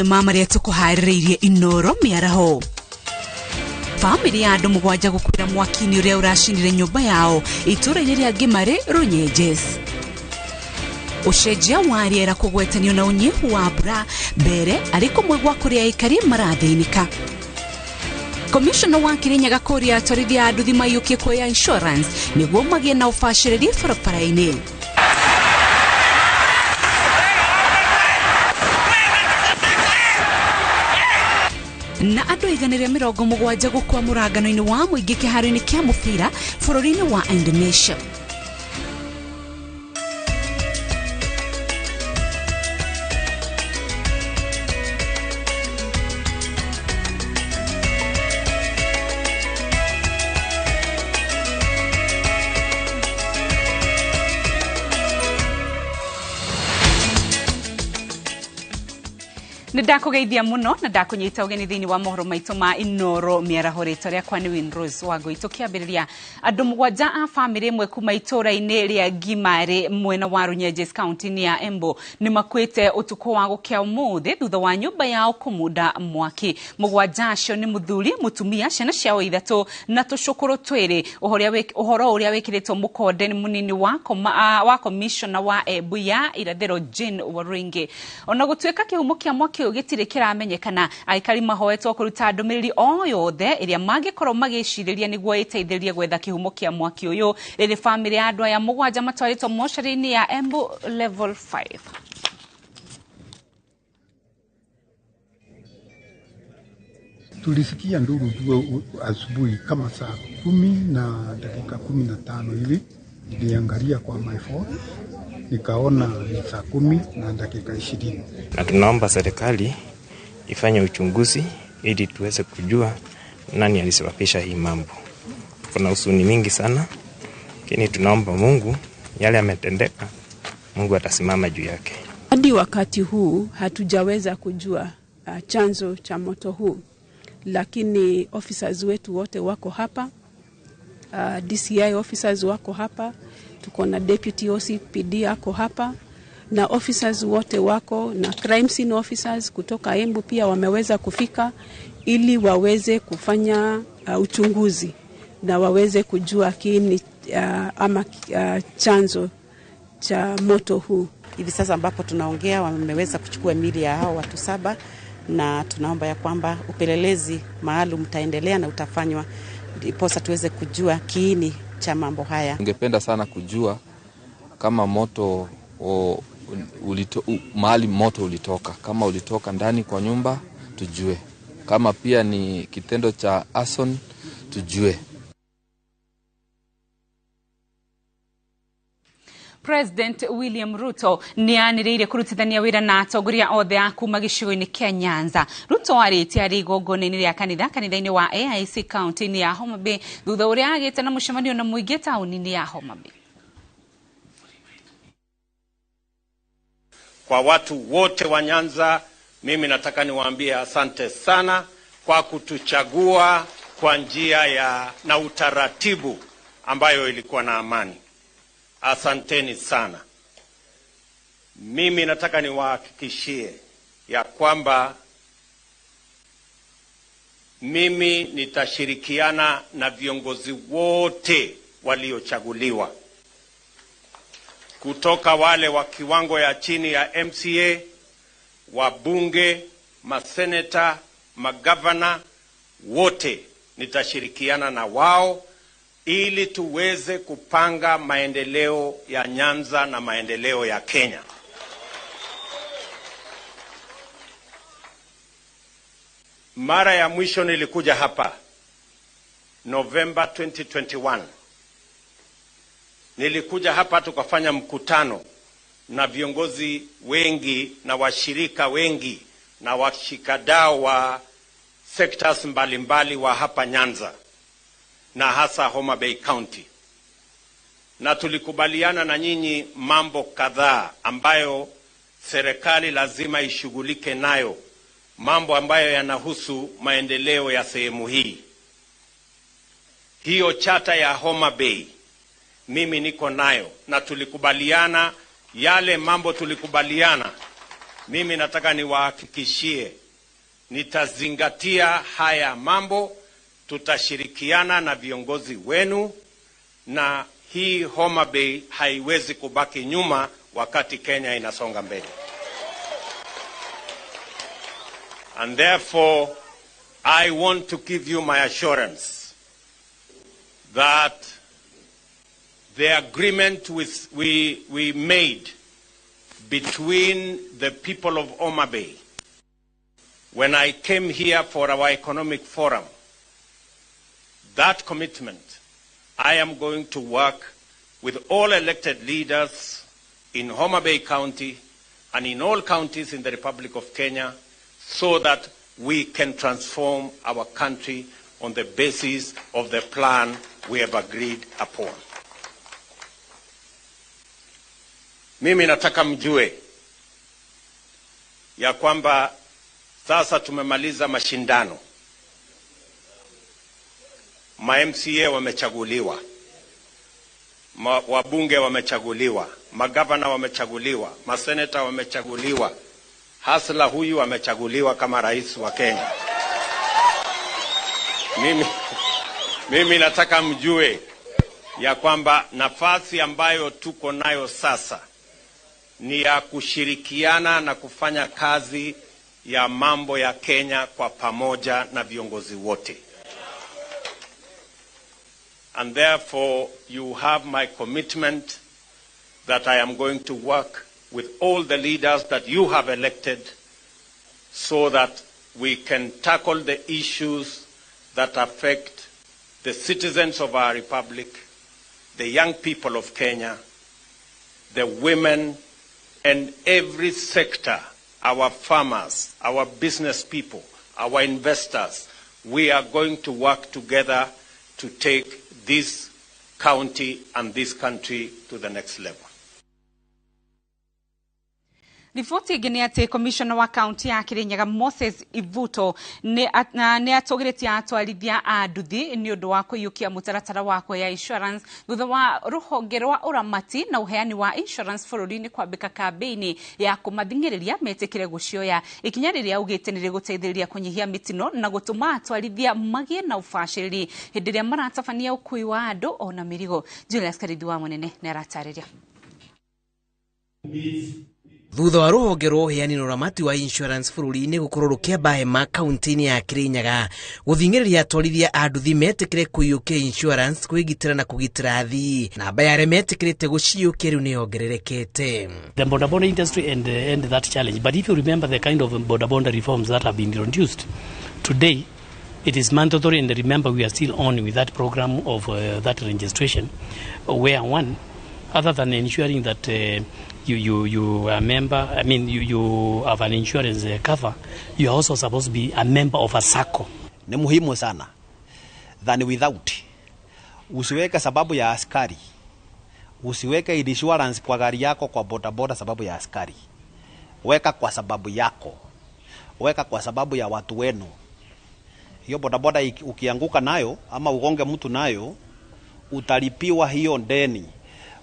maria tukuharirie Inooro Miaraho. Family ya andu mugwanja gukwira mwakini uria urashinire nyumba yao itura-ini ria Gimare Runyenjes. Ucenjia wa riera kugwetanio na unyihu wa mbura mbere ariko mwigwa kuria aikari marathinika. Commissioner wa Kirinyaga Korea atorithia andu thima yukie kuya insurance niguo magie na ubaciriri barabara-ini. Na andu 170 gukwa murangano-ini wa muingi kiharo-ini kia mubira bururi-ini wa Indonesia. Ndakugeithia muno na ndakunyita ugeni thini wa mohoro maitu ma Inooro Miaraho rito ria kwani Winrose wago itukiambiriria andu mugwanja a family imwe kuma itura-ini ria Gimare mwena wa Runyenjes county ya Embu ni makwite utuko wa gukia umuthi thutha wa nyumba yao kumuda mwaki. Mugwanja acio ni muthuri mutumia ciana ciao ithatu na tucukuru twiri. Uhoro uria wikiritwo mukonde ni munini wa commissioner wa Embu ya irathiro Jane Waringi. Ona gutuika kihumo kia mwaki gitire kiramenyekana, aikari mahoetwo kuruta ndumiriri o yothe iria mangikorwo magiciriria niguo iteithĩrĩrie gwetha kihumo kia mwaki uyu. Riri family ya andu aya mugwanja matwaritwo moshari-ini ya Embu level 5. Tulisikia nduru asubuhi kama saa 10 na dakika 15 hivi. Niliangalia kwa my phone nikaona ni saa 10 na dakika 20. Na tunaomba serikali ifanye uchunguzi ili tuweze kujua nani alisababisha hii mambo. Kuna huzuni mingi sana, lakini tunaomba Mungu yale yametendeka, Mungu atasimama juu yake. Hadi wakati huu hatujaweza kujua chanzo cha moto huu, lakini officers wetu wote wako hapa, DCI officers wako hapa, tuko na deputy OCPD ako hapa, na officers wote wako na crime scene officers kutoka Embu pia wameweza kufika ili waweze kufanya uchunguzi na waweze kujua kiini ama chanzo cha moto huu. Hivi sasa ambapo tunaongea wameweza kuchukua miili ya hao watu 7 na tunaomba ya kwamba upelelezi maalum utaendelea na utafanywa ndiposa tuweze kujua kiini cha mambo haya. Ningependa sana kujua kama moto mahali moto ulitoka. Kama ulitoka ndani kwa nyumba tujue. Kama pia ni kitendo cha arson tujue. President William Ruto ni anirire kurutithania wira na atongoria othe a kuma gicigo-ini kia Nyanza. Ruto ariti ari igongona-ini ria kanitha-ini wa AIC county-ini ya Homa Bay thutha uria agite na mucemanio na muingi tauni-ini ya Homa Bay. Kwa watu wote wa Nyanza, mimi nataka niwaambie asante sana kwa kutuchagua kwa njia na utaratibu ambayo ilikuwa na amani. Asanteni sana. Mimi nataka niwahakikishie ya kwamba mimi nitashirikiana na viongozi wote waliochaguliwa, kutoka wale wa kiwango ya chini ya MCA, wabunge, maseneta, magavana, wote nitashirikiana na wao ili tuweze kupanga maendeleo ya Nyanza na maendeleo ya Kenya. Mara ya mwisho nilikuja hapa November 2021. Nilikuja hapa tukafanya mkutano na viongozi wengi na washirika wengi na washikadau wa sectors mbalimbali wa hapa Nyanza na hasa Homa Bay County. Na tulikubaliana na nyinyi mambo kadhaa ambayo serikali lazima ishughulike nayo, mambo ambayo yanahusu maendeleo ya sehemu hii. Hiyo chata ya Homa Bay mimi niko nayo, na tulikubaliana yale mambo tulikubaliana mimi nataka niwahakikishie nitazingatia haya mambo, tutashirikiana na viongozi wenu, na hii Homa Bay haiwezi kubaki nyuma wakati Kenya inasonga mbele. And therefore, I want to give you my assurance that the agreement we made between the people of Homa Bay when I came here for our economic forum, that commitment, I am going to work with all elected leaders in Homa Bay County and in all counties in the Republic of Kenya so that we can transform our country on the basis of the plan we have agreed upon. Mimi nataka mjue ya kwamba sasa tumemaliza mashindano. Ma-MCA wamechaguliwa, wabunge wamechaguliwa, magavana wamechaguliwa, maseneta wamechaguliwa, hasla huyu amechaguliwa kama rais wa Kenya. Mimi nataka mjue ya kwamba nafasi ambayo tuko nayo sasa ni ya kushirikiana na kufanya kazi ya mambo ya Kenya kwa pamoja na viongozi wote. And therefore, you have my commitment that I am going to work with all the leaders that you have elected so that we can tackle the issues that affect the citizens of our republic, the young people of Kenya, the women, and every sector, our farmers, our business people, our investors. We are going to work together to take this county and this country to the next level. Ripoti ingine ati commissioner wa county ya Kirinyaga Moses Ivuto ne atogeretie atwarithia a nduthi ni undu wa kuyukia mutaratara wako ya insurance thutha wa ruhonge rwa uramati na uheani wa insurance bururi-ini kwambika kambeini ya kumathingiriria metikire gucioya ikinya riria ugite ni riguteithiriria kunyihia mitino na gutuma atwarithia magie na ubaciriri hindi ria maratabania ukui wa andu ona mirigo. Julius Karithi wa Munene ne aratariria. Thutha wa ruhonge rwa uheani na uramati wa insurance bururi-ini gukururukia Bahema kaunti-ini ya Kirinyaga guthingiriria atwarithia a nduthi metikire kuyukia insurance kwigitira na kugitira athii namba ya aria metikirite guciyukia riu ni ongererekete. The border industry and that challenge, but if you remember the kind of border reforms that have been introduced today, it is mandatory, and remember we are still on with that program of that registration, where one, other than ensuring that you are a member, I mean you have an insurance cover, you are also supposed to be a member of a SACCO. Ni muhimu sana than without. Usiweke sababu ya askari, usiweke insurance kwa gari yako kwa bodaboda sababu ya askari. Weka kwa sababu yako, weka kwa sababu ya watu wenu. Hiyo bodaboda ukianguka nayo ama ugonge mtu nayo, utalipiwa hiyo deni,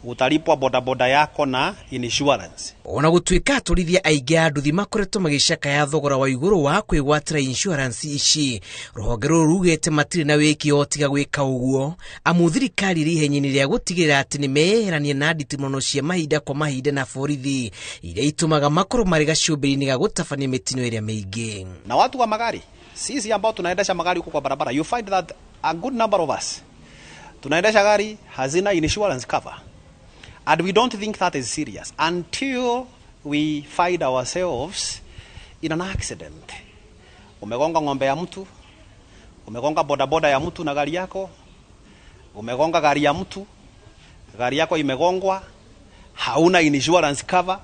utalipwa bodaboda yako na insurance. Ona gutuika aturithia aingi a nduthi makoretwo magicaka ya thogora wa iguru wa kwigwatira insurance ici. Ruhonge ruru rugite matiri na wiki otiga gwika uguo, amu thirikari ri henyini ria gutigirira ati ni meherania na nditimono cia mahinda kwa mahinda na borithi iria itumaga makoro mari gacumbiri-ini ga gutabania mitino iria mingi. Na watu wa magari, sisi ambao tunaendesha magari huko kwa barabara, you find that a good number of us tunaendesha gari hazina insurance cover. And we don't think that is serious until we find ourselves in an accident. Umegonga ng'ombe ya mtu, umegonga bodaboda ya mtu na gari yako, umegonga gari ya mtu, gari yako imegongwa, hauna insurance cover.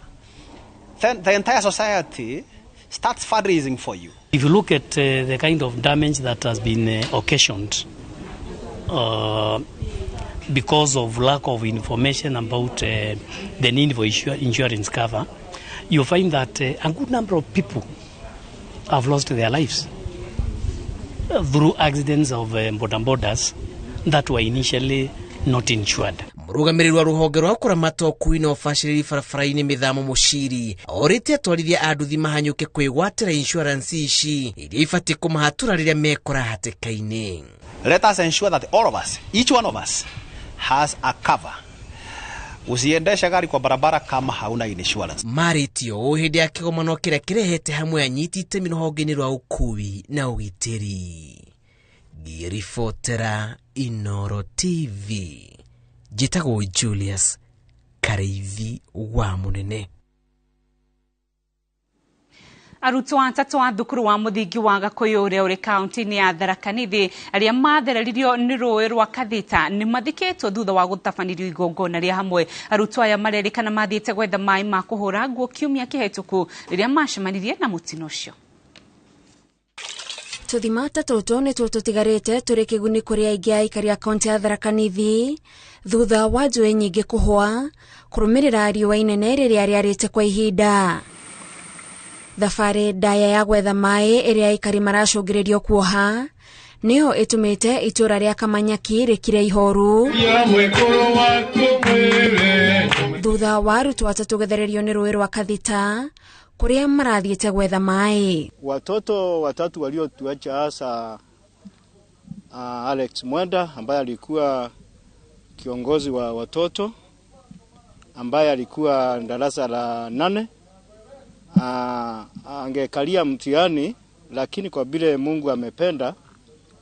Then the entire society starts fundraising for you. If you look at the kind of damage that has been occasioned because of lack of information about the need for insurance cover, you find that a good number of people have lost their lives through accidents of bodabodas that were initially not insured. murugamiriri wa ruhonge rwa kuramata ukui na ufashiriri barabara-ini mithamo muciri orite atwarithia anduthi mahanyuke kwigwatira insurance ici iria ibati kumahatura riria mekora hatikaini. Let us ensure that all of us, each one of us, has a cover. Usiendesha gari kwa barabara kama hauna insurance. Maritio hindi ya kigomano kiria kirehete hamwe anyiti itemi ruhonge-ini rwa ukui na ugitiri. Girifotera Inooro TV. Jitagwo Julius Kareithi wa Munene. Arutwo atatu a thukuru wa muthingi wa Gakuyu uria uri kaunti-ini ya Tharaka Nithi aria mathereririo ni rũĩ rwa Kathita ni mathikĩtwo thutha wa gũtabanirio igongona ria hamwe. Arutwo aya marerĩkana mathiĩte gwetha maĩ ma kũhũra nguo kiumia kĩhĩtũku rĩrĩa macemanirie na mũtino ũcio. Tuthimata tũtũ nĩ tũtigarĩte tũrĩ kĩguni kũrĩ aingĩ a aikari a kaunti ya Tharaka Nithi thutha wa njũĩ nyingĩ kũhũa kũrũmĩrĩra riũa inene rĩrĩa rĩarĩte kwa ihinda. Thabarĩ ndaya ya gwetha maĩ ĩrĩa aikari maracũngĩrĩrio kuoha nĩyo ĩtũmĩte itũra rĩa Kamanyaki rĩkire ihoru thutha wa arutwo atatũ gũthererio nĩ rũĩ rwa Kathita kuria marathiĩte gwetha maĩ. Watoto watatu waliotuacha hasa Alex Mwenda ambaye alikuwa kiongozi wa watoto ambaye alikuwa darasa la 8 angekalia mtihani, lakini kwa vile Mungu amependa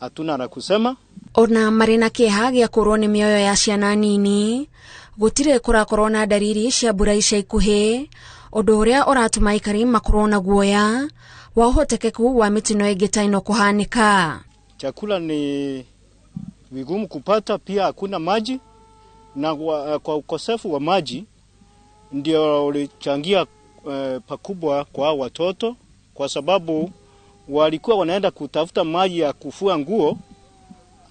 hatuna la kusema. Ona marina kĩeha gĩa kũrwo nĩ mĩoyo ya ciana nini gũtirĩ kũrakorwo na dariri cia mbura ica ikuhĩ ũndũ ũrĩa ũratũma aikari makorwo na guoya wa ũhotekeku wa mĩtino ĩngĩ ta ĩno kũhanĩka. Chakula ni vigumu kupata, pia hakuna maji, na kwa ukosefu wa maji ndio ulichangia pakubwa kwa watoto, kwa sababu walikuwa wanaenda kutafuta maji ya kufua nguo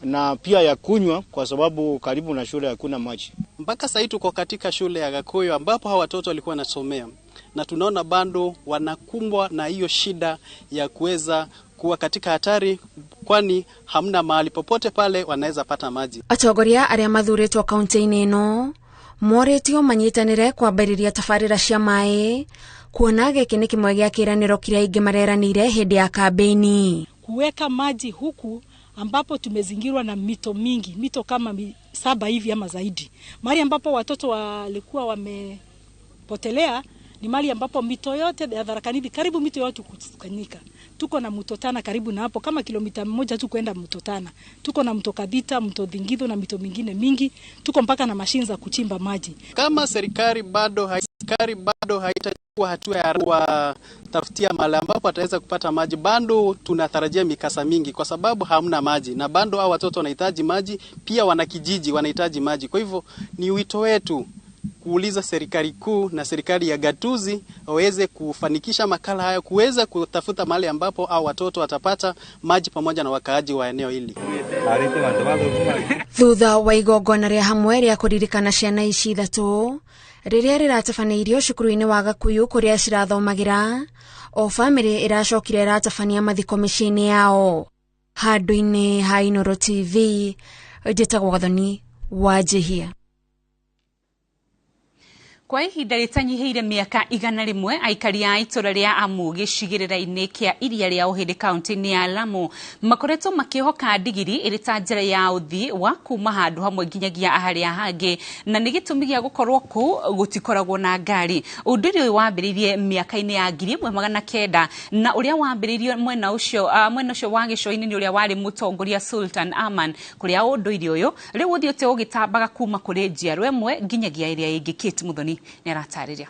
na pia ya kunywa, kwa sababu karibu na shule hakuna maji. Mpaka sasa tuko katika shule ya Gakuyu ambapo hawa watoto walikuwa wanasomea, na tunaona bado wanakumbwa na hiyo shida ya kuweza kuwa katika hatari, kwani hamna mahali popote pale wanaweza pata maji. Atongoria arĩa mathuurĩtwo kaunti-inĩ ĩno moretio manyitanĩre kwambĩrĩria tabarĩra cia maĩ kuona gĩkĩ nĩ kĩmwe gĩa kĩĩranĩro kĩrĩa aingĩ mareranĩire hĩndĩ ya kampeni. Kuweka maji huku ambapo tumezingirwa na mito mingi, mito kama 7 hivi ama zaidi. Mahali ambapo watoto walikuwa wamepotelea ni mahali ambapo mito yote ya Tharaka Nithi, karibu mito yote kukusanyika. Tuko na mto Tana karibu na hapo kama kilomita 1 tu kwenda mto Tana. Tuko na mto Kathita, mto Thingitho na mito mingine mingi. Tuko mpaka na mashine za kuchimba maji. Kama serikali bado haitachukua hatua ya kuwatafutia mahali ambapo ataweza kupata maji, bado tunatarajia mikasa mingi, kwa sababu hamna maji na bado hao watoto wanahitaji maji, pia wanakijiji wanahitaji maji. Kwa hivyo ni wito wetu kuuliza serikali kuu na serikali ya gatuzi waweze kufanikisha makala haya, kuweza kutafuta mahali ambapo hao watoto watapata maji pamoja na wakaaji wa eneo hili. Thutha wa igongona rĩa hamwe rĩa kũririkana ciana ici ithatũ rĩrĩa rĩratabanĩirio cukuru-inĩ wa Gakuyu kũrĩa cirathomagĩra, o bamĩrĩ ĩracokire ĩratabania mathiko mĩciĩ-inĩ yao. Handũ-inĩ ha Inooro TV, njĩtagwo Gathoni wa Njihia. Kwa ihinda rĩtanyiheire mĩaka 100 aikari a itũra rĩa Amu gĩcigĩrĩra-inĩ kĩa iria rĩa Uhĩndĩ kaunti-inĩ ya Lamu makoretwo makĩhoka ndigiri ĩrĩ ta njĩra ya ũthii wa kuma handũ hamwe nginyagia harĩa hangĩ, na nĩ gĩtũmi gĩa gũkorwo kũ gũtikoragwo na ngari. Ũndũ ũyũ wambĩrĩirie mĩaka-inĩ ya 1900 na ũrĩa wambĩrĩirio mwena ũcio wa gĩcũa-inĩ nĩ ũrĩa warĩ mũtongoria Sultan Aman, kũrĩa ũndũire ũyũ rĩu ũthiĩte ũgĩtambaga kuma kũrĩ njiarwa ĩmwe nginyagia ĩrĩa ĩngĩ. Kate Muthoni nĩaratarĩria.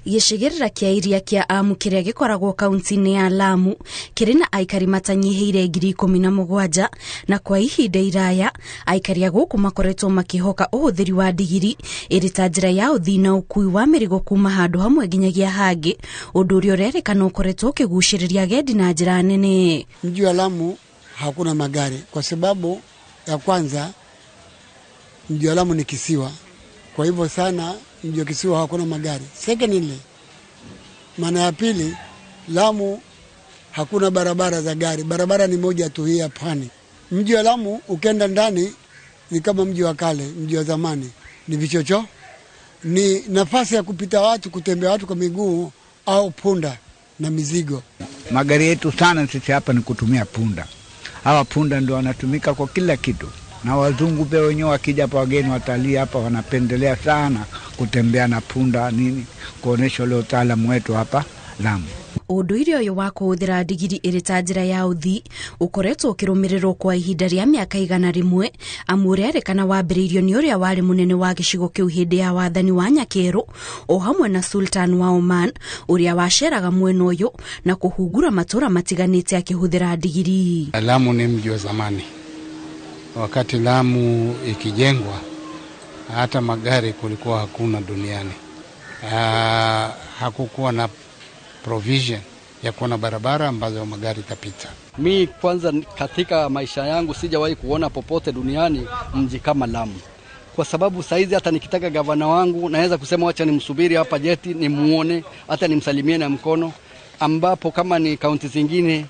Gĩcigĩrĩra kĩa iria kĩa Amu kĩrĩa gĩkoragwo kaunti-inĩ ya Lamu kĩrĩ na aikari matanyiheire 17,000 na kwa ihinda iraya aikari a gũkũ makoretwo makĩhoka ũhũthĩri wa ndigiri ĩrĩ ta njĩra ya ũthii na ũkui wa mĩrigo kuma handũ hamwe nginyagia hangĩ, ũndũ ũrĩa ũrerĩkana ũkoretwo ũkĩgucĩrĩria agendi na njĩra nene. Mji wa Lamu hakuna magari kwa sababu ya kwanza mji wa Lamu ni kisiwa, kwa hivyo sana mji wa kisiwa hakuna magari. Secondly, maana ya pili, Lamu hakuna barabara za gari, barabara ni moja tu hii ya pwani. Mji wa Lamu ukenda ndani ni kama mji wa kale, mji wa zamani, ni vichocho, ni nafasi ya kupita watu, kutembea watu kwa miguu au punda na mizigo. Magari yetu sana sisi hapa ni kutumia punda. Hawa punda ndio wanatumika kwa kila kitu. Na wazungu pia wenyewe wakija hapa, wageni watalii hapa wanapendelea sana kutembea na punda nini, kuonesha ule utaalamu wetu hapa Lamu. Unduire uyu wa kuhuthira ndigiri iri ta njira ya uthi ukoretwo ukirumirirwo kwa ihinda ria miaka 100 amu uria erikana wambiriirio ni uria wari munene wa gicigo kiu hindi ya wathani wa Nyakeru o hamwe na Sultan wa Oman uria waceraga mwena uyu na kuhungura matura matiganite akihuthira ndigiri. Lamu ni mji wa zamani. Wakati Lamu ikijengwa hata magari kulikuwa hakuna duniani. Hakukuwa na provision ya kuona barabara ambazo magari tapita. Mi kwanza katika maisha yangu sijawahi kuona popote duniani mji kama Lamu. Kwa sababu saizi hata nikitaka gavana wangu naweza kusema wacha nimsubiri hapa jeti nimuone, hata nimsalimie na mkono, ambapo kama ni kaunti zingine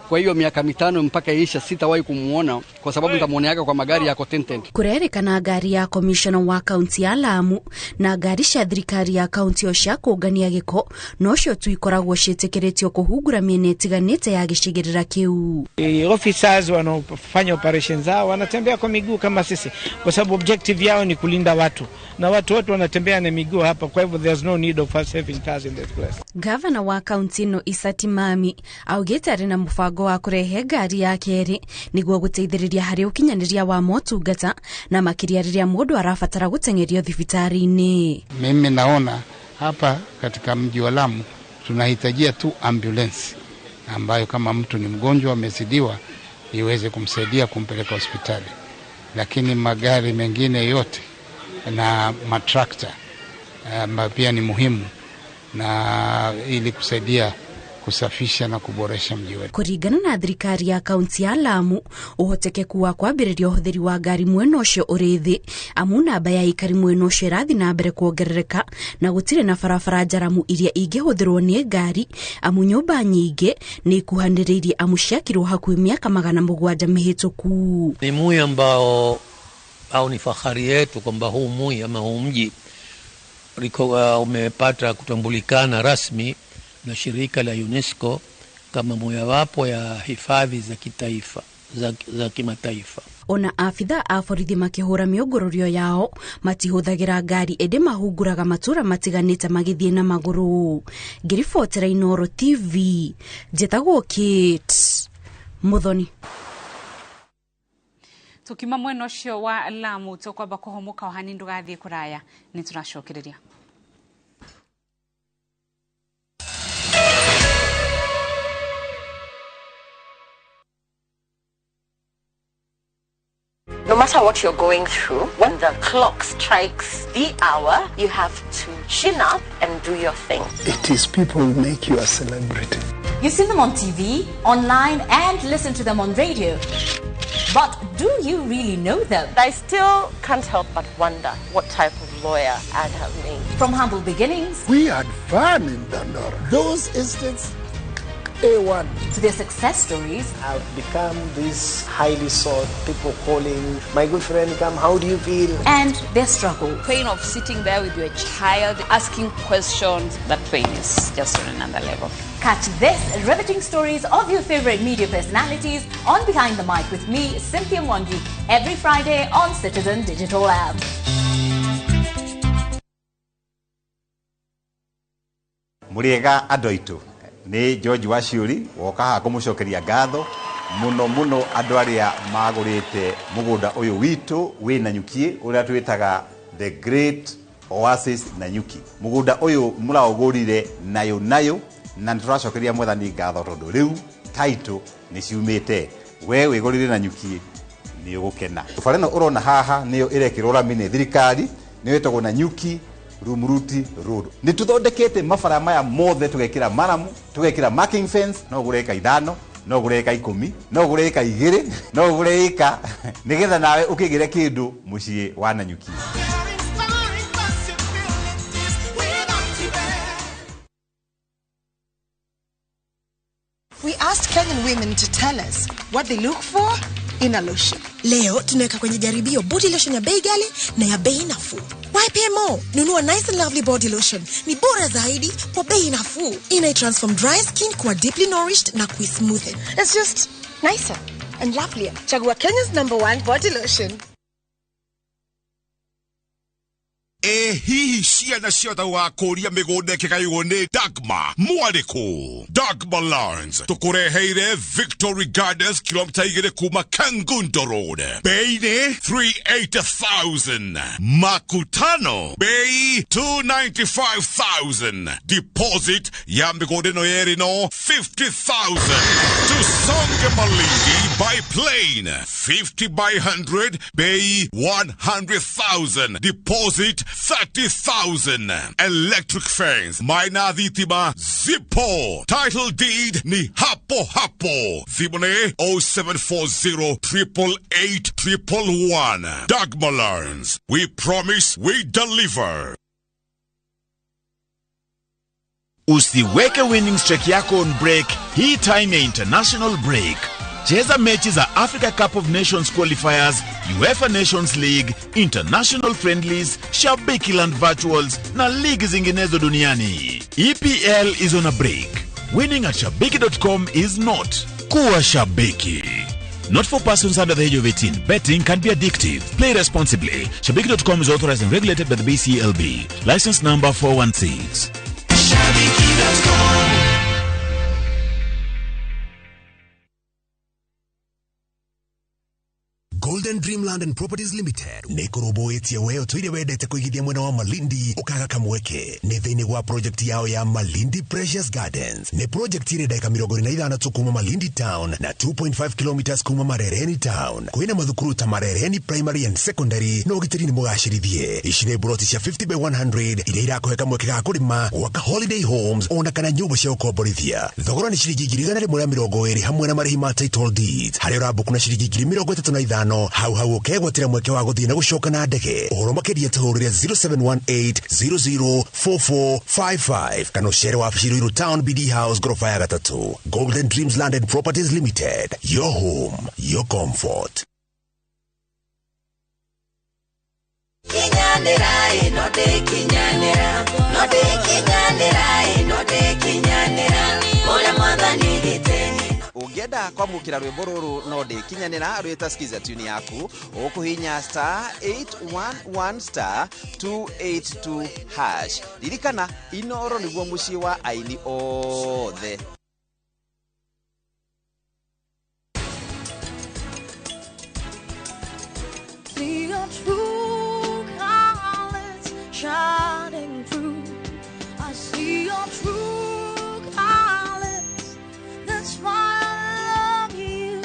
kwa hiyo miaka 5 mpaka isha sitawahi kumuona kwa sababu nitamuoneaga kwa magari yako tentent. Kurerikana gari ya commissioner wa kaunti ya Lamu na gari cia thirikari ya kaunti o cia kũngania gĩko nocio tu ikoragwo ciĩtĩkĩrĩtio kũhungura mĩena ĩtiganĩte ya gĩcigĩrĩra kĩu. Officers wanaofanya operations zao wanatembea kwa miguu kama sisi kwa sababu objective yao ni kulinda watu na watu wote wanatembea na miguu hapa, kwa hivyo there's no need of us having cars in this place. Governor wa kaunti no Isati Mami augĩte arĩ na mũbango wa kurehe gari ya keri niguo guteithĩrĩria harĩ ukinyaniria wa motungata na makiria rĩrĩa mũndũ arabatara gũteng'erio thibitarĩ-inĩ. Mimi naona hapa katika mji wa Lamu tunahitajia tu ambulance ambayo kama mtu ni mgonjwa amezidiwa iweze kumsaidia kumpeleka hospitali, lakini magari mengine yote na matrakta ambayo pia ni muhimu na ili kusaidia kusafisha na kuboresha mji wetu. Kuringana na thirikari ya kaunti ya Lamu, uhotekeku wa kwambĩrĩria ũhũthĩri wa ngari mwena ũcio ũrĩ thĩ amu namba ya ikari mwena ũcio ĩrathiĩ na mbere kuongerereka na gũtirĩ na barabara njaramu iria ingĩhũthĩrwo nĩ ngari amu nyũmba nyingĩ nĩ ikuhanĩrĩirie amu ciakirwo hakuhĩ miaka 700 mĩhĩtũku. Ni mui ambao au ni fahari yetu kwamba huu mui ama huu mji umepata kutambulikana rasmi na shirika la UNESCO kama mojawapo ya hifadhi za kitaifa za kimataifa. Ona afitha a borithi makihura miũngũrũrio yao matihũthagĩra ngari ĩndĩ mahunguraga matura matiganĩte magĩthiĩ na magũrũ. Ngiribotera Inooro TV, njĩtagwo Kate Muthoni. Tukima mwena ũcio wa Lamu tũkwamba kũhomoka o hanini ndũgathiĩ kũraya nĩ tũracokereria. No matter what you're going through, when the clock strikes the hour, you have to chin up and do your thing. It is people who make you a celebrity. You see them on TV, online, and listen to them on radio. But do you really know them? I still can't help but wonder what type of lawyer I'd have made. From humble beginnings, we had fun in Dandora. Those instances, A1. To their success stories. I've become this highly sought, people calling, my good friend, come, how do you feel? And their struggle. Pain of sitting there with your child, asking questions, that pain is just on another level. Catch this riveting stories of your favorite media personalities on Behind the Mic with me, Cynthia Mwangi, every Friday on Citizen Digital app. Muriega adoitu. Ni George Waciuri woka ha kumucokeria ngatho muno andu aria magurite mugunda uyu witu wi Nanyuki uria twitaga the Great Oasis Nanyuki. Mugunda uyu muraugurire nayo na turacokeria mwathani ngatho tondu riu title ni ciumite we wigurire Nanyuki ni ugukena. Tufareno urona haha niyo irekirwo rami ni thirikari ni witagwo Nanyuki Rumuruti Road. Ni tuthondekete mabara maya mothe tugekira maramu, tugekira marking fence, no gureka 5, no gureka 10, no gureka 2, no gureka nigetha nawe ukigire kindu mucii wa Nanyuki. We asked Kenyan women to tell us what they look for ina lotion. Leo tunaweka kwenye jaribio body lotion ya bei ghali na ya bei nafuu. Why pay more? Nunua Nice and Lovely body lotion. Ni bora zaidi kwa bei nafuu. Inai-transform dry skin kuwa deeply nourished na kui-smoothen. It's just nicer and lovelier. Chagua Kenya's #1 body lotion. Hihi ciana ciothe wakuria migunda kigaiwo ni Dagma Mwariko. Dagma Lawrence tukureheire Victory Gardens kilomita 2 kuma Kangundo Road. Bei ni 380,000. Makutano bei 295,000. Deposit ya migunda no yeri no 50,000. Tusonge Malindi by plane 50 by 100 bei 100,000. Deposit 30,000. Electric fence Maina Dhitima Zippo. Title deed ni hapo hapo. Thibone 0740 888 111. Dagma Lawrence. We promise we deliver. Usiweke winning streak yako on break. Hii time ya international break. Cheza mechi za Africa Cup of Nations qualifiers, UEFA Nations League, international friendlies, Shabiki Land virtuals na ligi zinginezo duniani. EPL is on a break. Winning at shabiki.com is not. Kuwa Shabiki. Not for persons under the age of 18. Betting can be addictive. Play responsibly. Shabiki.com is authorized and regulated by the BCLB. License number 416. Shabiki.com. Golden Dreamland and Properties Limited nekorobo etia weo tuire wedete kuigithia mwena wa Malindi ukaga kamweke ni thini wa project yao ya Malindi Precious Gardens. Ni project ire daika 25 kuma Malindi Town na 2.5 kilometers kuma Marereni Town. Kuina mathukuru ta Marereni Primary and Secondary no gitiri ni mugashirithie. Ici ni broti cia 50 by 100 ire irako heka mweke ga kurima waka holiday homes ona kana nyumba cia ukomborithia. Thogora ni ciringi 120 hamwe na marĩhi ma title deeds. Hari urabuku na ciringi 35 hau ukegwatira mweke wa guthii na gucoka na ndege. Uhoro makiria tuhurire 0718004455 kana ucere wa Abshiru Town BD House gorofa ya 3. Golden Dreams Land and Properties Limited, your home, your comfort. Kinyanira inode kinyanira node kinyanira inode kinyanira ora mwathani giteni. Ungenda kwamukira rwimbo ruru no ndikinyanira rwita skiza tune yaku ukuhinya *811*282#. Ririkana Inooro niguo mucii wa aini othe. See your true colors shining through. I see your true colors. That's why I love you.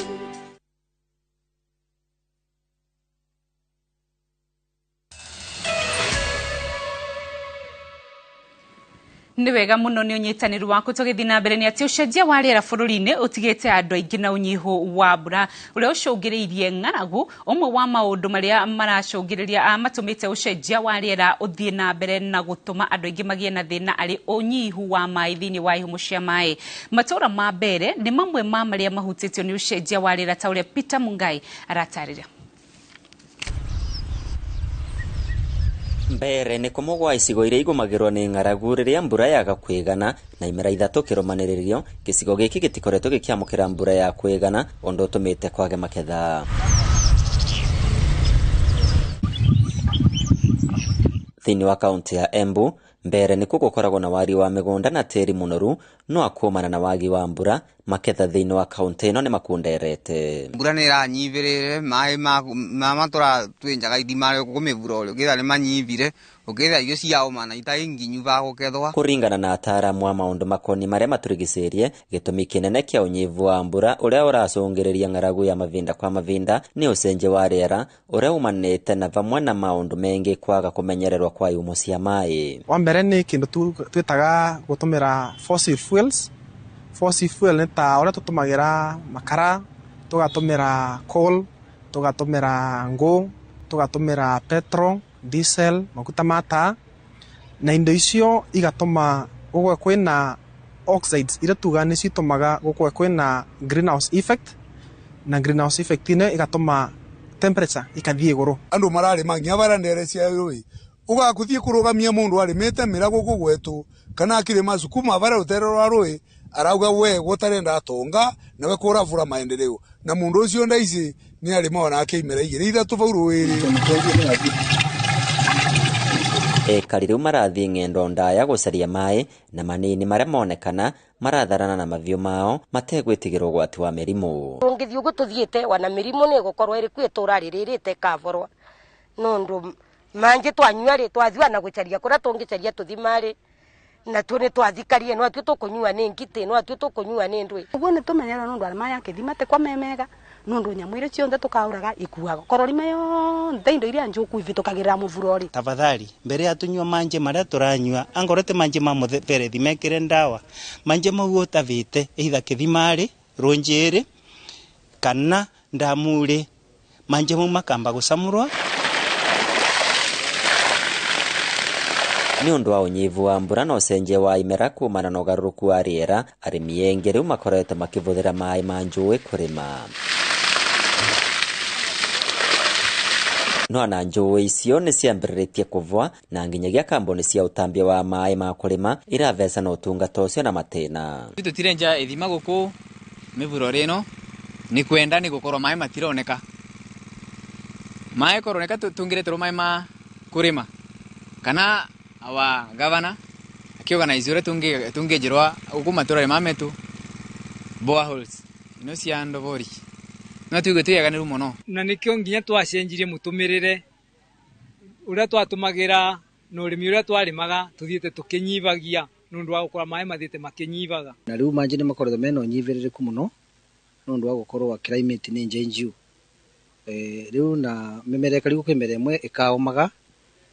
Ni wega muno ni unyitaniri waku tugithi na mbere ni ati ucenjia wa riera bururi-ini utigite andu aingi na unyihu wa mbura uria ucungiriirie ng'aragu. Umwe wa maundu maria maracungiriria matumite ucenjia wa riera uthie na mbere na gutuma andu aingi magie na thina ari unyihu wa mai thini wa ihumo cia mai. Matura ma mbere ni mamwe ma maria mahutitio ni ucenjia wa riera ta uria Peter Mungai aratarira. Mbere ni kumugwa icigo iria igumagirwo ni ng'aragu riria mbura yaga kwigana na imera ithatu kirumaniririo. Gicigo giki gitikoretwo gikiamukira mbura ya kwigana undu utumite kwage maketha. Thini wa kaunti ya Embu mbere ni gukoragwo na wari wa migunda na tiri munoru no akumana na wagi wa mbura. Maketha thini wa kaunti no ni makunderete. Mbura ni ranyivire mai matura twenjaga ithima kumivura uri ukitha ni manyivire ukitha irio ciao mana itainginyu ba gukethwa. Kuringana na ataaramu wa maundu makoni maria maturigicerie gitumi kinene kia unyivu wa mbura uria uracungiriria ng'aragu ya mavinda kwa mavinda ni ucenje wa riera uria umanite na vamwe na maundu mengi kwaga kumenyererwa kwa ihumo cia mai. Wa mbere ni kindu twitaga gutumira fossil fuels. Fossil fuel ni ta uria tutumagira makara, tugatumira coal, tugatumira ngũ, tugatumira petrol, diesel, maguta mata na indo icio igatuma gukwe kwina oxides iria tuga ni citumaga gukwe kwina greenhouse effect na greenhouse effect ino igatuma temperature ikathie iguru. Andu marari mangia bara ndere cia rui ugakuthie kurugamia mundu arimite mirago gugwetu kana akirima sukuma bara rutero rwa rui arauga we gutarenda atonga nawe kuravura maendeleo na mundu ucio ndaici ni arima ona akimera igire ithatu vau ruiri. Ekari riu marathie ng'endo ndaya gucaria mai na manini maria monekana maratharana na mathio mao mategwitigirwo gwati wa mirimu. Ungithio gututhiete wana mirimu ni gukorwo iri kwitura riririte kavorwa nondu manje twanyua ri twathiwa na gucaria kuria tungicaria tuthimari na tune twathikarie no atu tukunyua ni ngite no atu tukunyua ni ndwi uguo ni tumenyera nondu ari maya kithima te kwa memega nondu nyamwire cionthe tukauraga ikuaga kororima yo nteindo iria njuku ivitukagirira muvurori. Tafadhali mbere atunywa manje maria turanyua angorete manje mamuthere thimekire ndawa manje mau utavite either kithimari ronjere kana ndamure manje mau makamba gucamurwa. Ni undu wa unyivu wa mbura na ucenjia wa imera kumana na ugaruruku wa riera arimi engi riu makoretwo makivuthira mai ma njui kurima. No ana njui icio ni ciambiritie kuvwa na nginyagia kambuni cia utambia wa mai ma kurima iraveca na utungata ucio na matena. Tutirenja ithima guku mivuro rino ni kwenda ni gukorwo mai matironeka. Mai koroneka tungiretwo mai ma kurima kana awa gavana akiorganize ure tungejirwa ukuma turare mametu boreholes ino ciando bori no tugetuyaga ni rumono na nikyo nginya twacenjirie mutumirire uria twatumagira no urimi uria twarimaga tuthiete tukinyivagia nundu wa gukora mai mathite makinyivaga na riu manje ni makoretwo meno nyiviririku muno nundu wa gukorwo wa climate ni njenju riu na mimereka riu kwimere imwe ikaomaga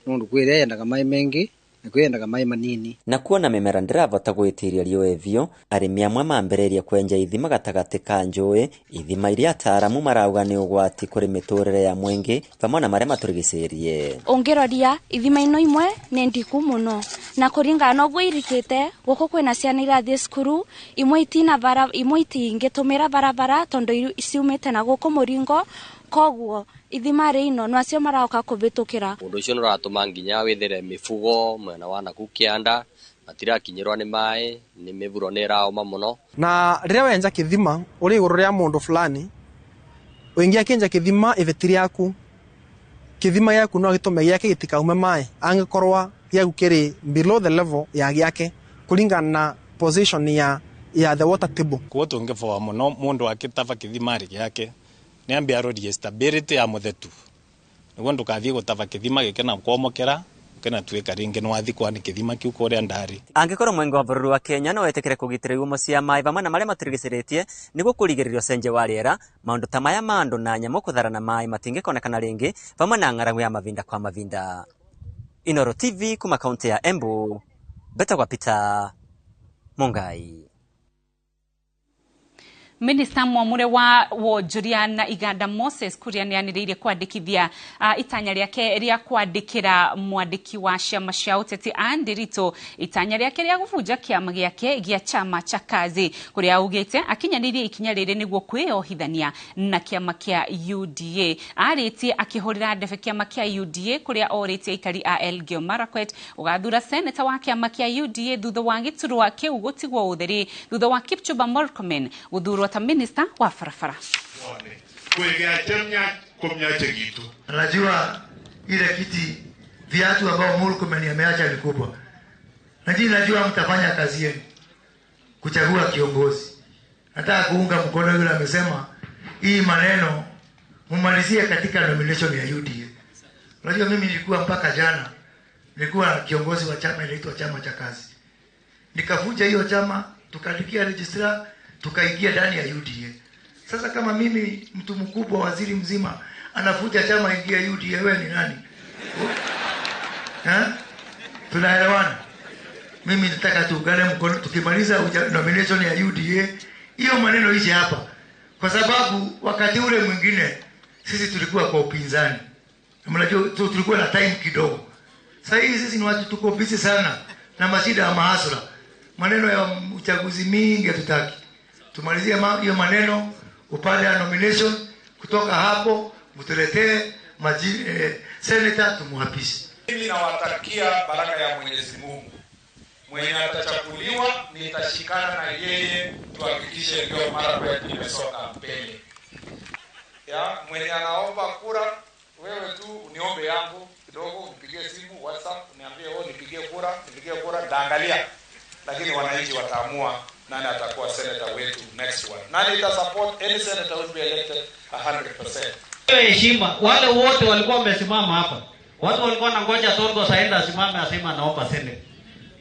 nundu kwire yendaga mai mengi na kwendaga mai manini na kuona mimera ndiravota gwitiria riu evio arimi amwe mambereria kwenja ithima gatagati ka njui ithima iria ataramu marauga ni ugwati kuri miturire ya mwengi pamwe na maria maturigicerie. Ungiroria ithima ino imwe ni ndiku muno na kuringana na uguo irikite guku kwina ciana irathie cukuru imwe itina bara imwe itingitumira barabara tondu ciumite na guku muringo koguo ithima rino no acio maroka kuvitukira undu ucio no ratuma nginya withere mifugo mwena wa naku kianda matirakinyirwa ni mai ni mivuro ni raoma muno na riria wenja kithima uri iguru ria mundu fulani wingia kinja kithima ivetiri yaku kithima yaku no gitume giake gitikaume mai angikorwa giaku kiri below the level ya giake kulingana na position ya the water table kwa tungifoa muno mundu akitava kithimari giake ni ambia arori stability ya muthetu niguo ndukathie gutava kithima gikena kwomokera kana twika ringi no athi kwani kithima kiu kuria ndari angikorwo mwengo wa bururu wa Kenya no wetekere kugitira ihumo cia mai vamwe na maria maturigiciritie niguo kurigiririo cenje wa riera maundu ta maya mandu na nyamu kutharana mai matingikonekana ringi vamwe na ng'aragu ya mavinda kwa mavinda. Inooro TV kuma kaunti ya Embu, beta kwa Peter Mungai. Minister mwamure wa wonjoria na iganda Moses Kuria nianiriire kwandikithia itanya riake ria kwandikira mwandiki wa ciama cia uteti Andirito itanya riake ria gubunja kiama giake gia chama cha kazi kuria augite akinyanirie ikinya riri niguo kwiohithania na kiama kia UDA aritie akihurira ndebe kiama kia UDA kuria oritie ikari a Elgeyo Marakwet ugathura senator wa kiama kia UDA thutha wa giturwa kiu gutigwo utheri thutha wa Kipchumba Murkomen guthurwa ta minister wa farafara. Najua ile kiti viatu ambao Murkomen ameacha ni kubwa. Najua mtafanya kazi yenu kuchagua kiongozi. Nataka kuunga mkono yule amesema hii maneno mumalizie katika nomination ya UDA. Unajua mimi nilikuwa mpaka jana nilikuwa kiongozi wa chama inaitwa chama cha kazi. Nikavuja hiyo chama, tukaandikia registrar, tukaingia ndani ya UDA. Sasa kama mimi mtu mkubwa waziri mzima anavuja chama ingia UDA, wewe ni nani? Tunaelewana? Mimi nataka tuungane mkono tukimaliza nomination ya UDA, hiyo maneno ije hapa. Kwa sababu wakati ule mwingine sisi tulikuwa kwa upinzani. Mnajua tulikuwa na time kidogo. Sasa hivi sisi ni watu tuko busy sana na mashida ya mahasura. Maneno ya uchaguzi mingi hatutaki. Tumalizie hiyo maneno, upande ya nomination. Kutoka hapo mtuletee senator tumuhapishe. Mimi nawatakia baraka ya Mwenyezi Mungu. Mwenye atachaguliwa nitashikana na yeye tuhakikishe ndio Marakwet imesonga mbele. Ya mwenye anaomba kura, wewe tu uniombe yangu kidogo, unipigie simu WhatsApp, uniambie nipigie kura, ndaangalia. Lakini wananchi wataamua nani atakuwa senator wetu next one. Nani ita support any senator will be elected 100%. Heshima, wale wote walikuwa wamesimama hapa. Watu walikuwa wanangoja Tongo saenda asimame asema naomba senate.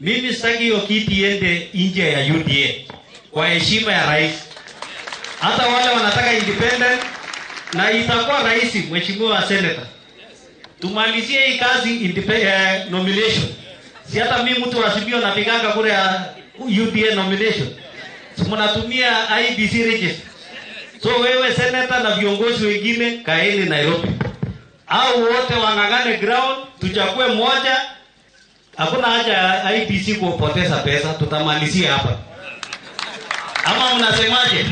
Mimi sitaki hiyo kiti iende nje ya UDA kwa heshima ya rais. Hata wale wanataka independent na itakuwa rais mheshimiwa senator. Tumalizie hii kazi nomination. Si hata mimi mtu wasibio napiganga kule ya UDA nomination. Mnatumia IBC register. So wewe senator na viongozi wengine kaeni Nairobi. Au wote wangangane ground, tuchague mmoja. Hakuna haja ya IBC kupoteza pesa, tutamalizia hapa. Ama mnasemaje?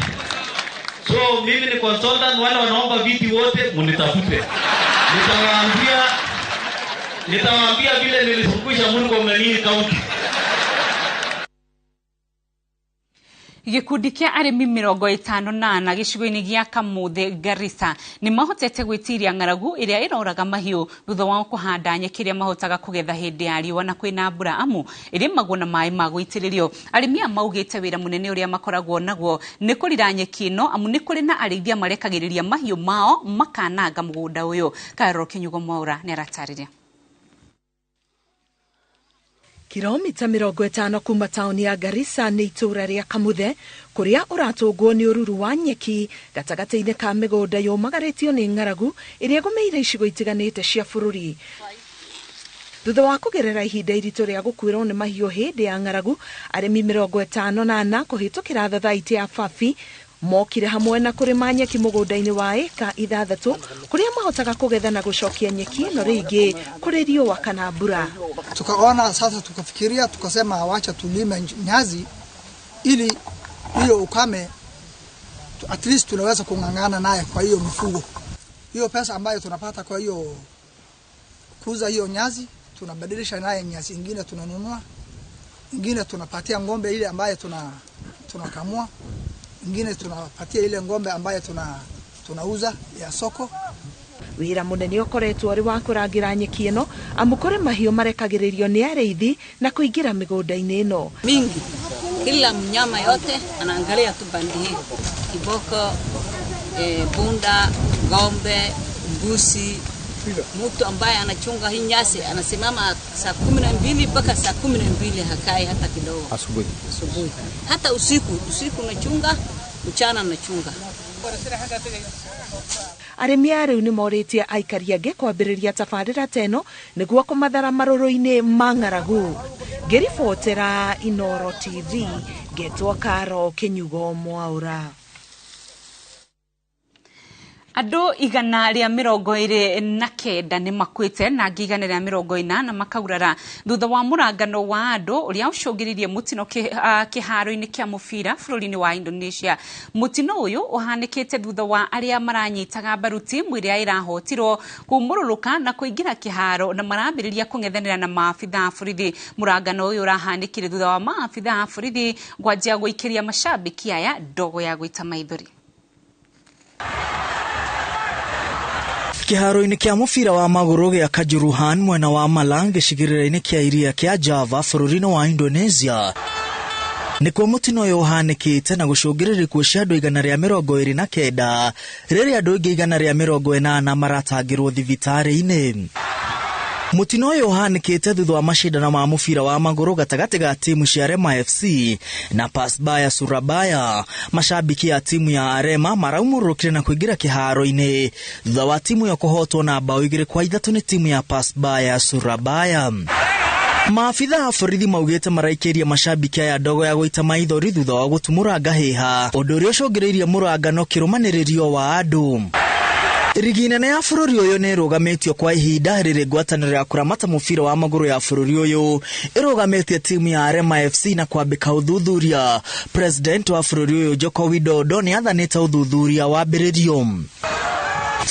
So mimi ni consultant, wale wanaomba viti wote mnitafute. Nitawaambia vile nilizungusha Murkomen County. Gikundi kia arimi 58 gicigo-ini gia Kamuthe Garissa ni mahotete gwitiria ng'aragu iria iroraga mahiu thutha wa kuhanda nyeki iria mahotaga kugetha hindi ya riũa na kwina mbura amu iri maguna mai ma guitiririo. Arimi maugite wira munene uria makoragwo naguo ni kurira nyeki ino amu ni kuri na arithia marekagiriria mahiu mao makananga mugunda uyu. Kairo Kinyugo Mwaura ni aratariria. Kilomita 50 kuma tauni ya Garissa ni itura ria Kamuthe kuria uratungwo ni ururu wa nyeki gatagati-ini ka migunda yumagaritio ni ng'aragu iria gumeire icigo itiganite cia bururi. Thutha wa kugerera ihinda iritu ria gukwirwo ni mahiu hindi ya ng'aragu, arimi 54 kuhitukira thathaiti ya Fafi mokire hamwe na kurima nyeki mugunda-ini wa eka 6 kuria mahotaga kugetha na gucokia nyeki no ringi kuri riũa kana mbura. Tukaona sasa, tukafikiria tukasema wacha tulime nyazi ili hiyo ukame at least tunaweza kung'ang'ana naye. Kwa hiyo mifugo, hiyo pesa ambayo tunapata kwa hiyo kuuza hiyo nyazi tunabadilisha naye nyazi nyingine, tunanunua nyingine, tunapatia ng'ombe ile ambayo tunakamua, nyingine tunapatia ile ng'ombe ambayo tunauza ya soko. Wira munene ukoretwo ari wa kurangira nyeki ino amu kuri mahiu marekagiririo ni arithi na kuingira migunda-ini ino mingi. Kila mnyama yote anaangalia tu bandi hii, kiboko, bunda, ng'ombe, mbuzi. Mtu ambaye anachunga hii nyasi anasimama saa 12 mpaka saa 12 hakai hata kidogo. Asubuhi. Hata usiku unachunga, mchana unachunga. Arimi ariu ni moritie aikari ange kwambiriria tabarira teno niguo kumathara maruru-ini ma ng'aragu. Ngiribotera Inooro TV, getwo Karo Kinyugo Mwaura. Andu 129 ni makwite na 140 makagurara thutha wa murangano wa andu uria ucungiririe mutino kiharo-ini kia mubira bururi-ini wa Indonesia. Mutino uyu uhanikite thutha wa aria maranyitaga mbaru timu iria irahotirwo kumururuka na kuingira kiharo na marambiriria kung'ethanira na maafitha a borithi. Murangano uyu urahanikire thutha wa maafitha a borithi gwanjia guikiria mashabiki aya ndogo ya guita maithori. Kiharo-ini kia mubira wa maguru gia Kanjuruhan mwena wa Malang gicigirira-ini kia iria kia Java bururi-ini wa Indonesia nikuo mutino uyu uhanikite na gucungiriria kuo cia andu 129 riria andu ingi 180 maratangirwo thibitari-ini. Mutino uyu uhanikite thutha wa mashindano ma mubira wa maguru gatagati ga timu cia Arema FC na Pasbaya Surabaya. Mashabiki ya timu ya Arema maraumurukire na kuingira kiharo-ini thutha wa timu ya kuhotwo na bao 2-3 ni timu ya Pasbaya Surabaya. Maafitha a borithi maugite maraikiria mashabiki aya ndogo ya guita maithori thutha wa gutumura ngahiha, undu uria ucungiriirie murangano kirumaniririo wa andu. Rigi nene ya bururi uyu ni rugamitio kwa ihinda riri ngwataniro ya kuramata mubira wa maguru ya bururi uyu irugametie timu ya Arema FC na kwambika uthuthuria. President wa bururi uyu Joko Widodo ni athanite uthuthuria wa biririo.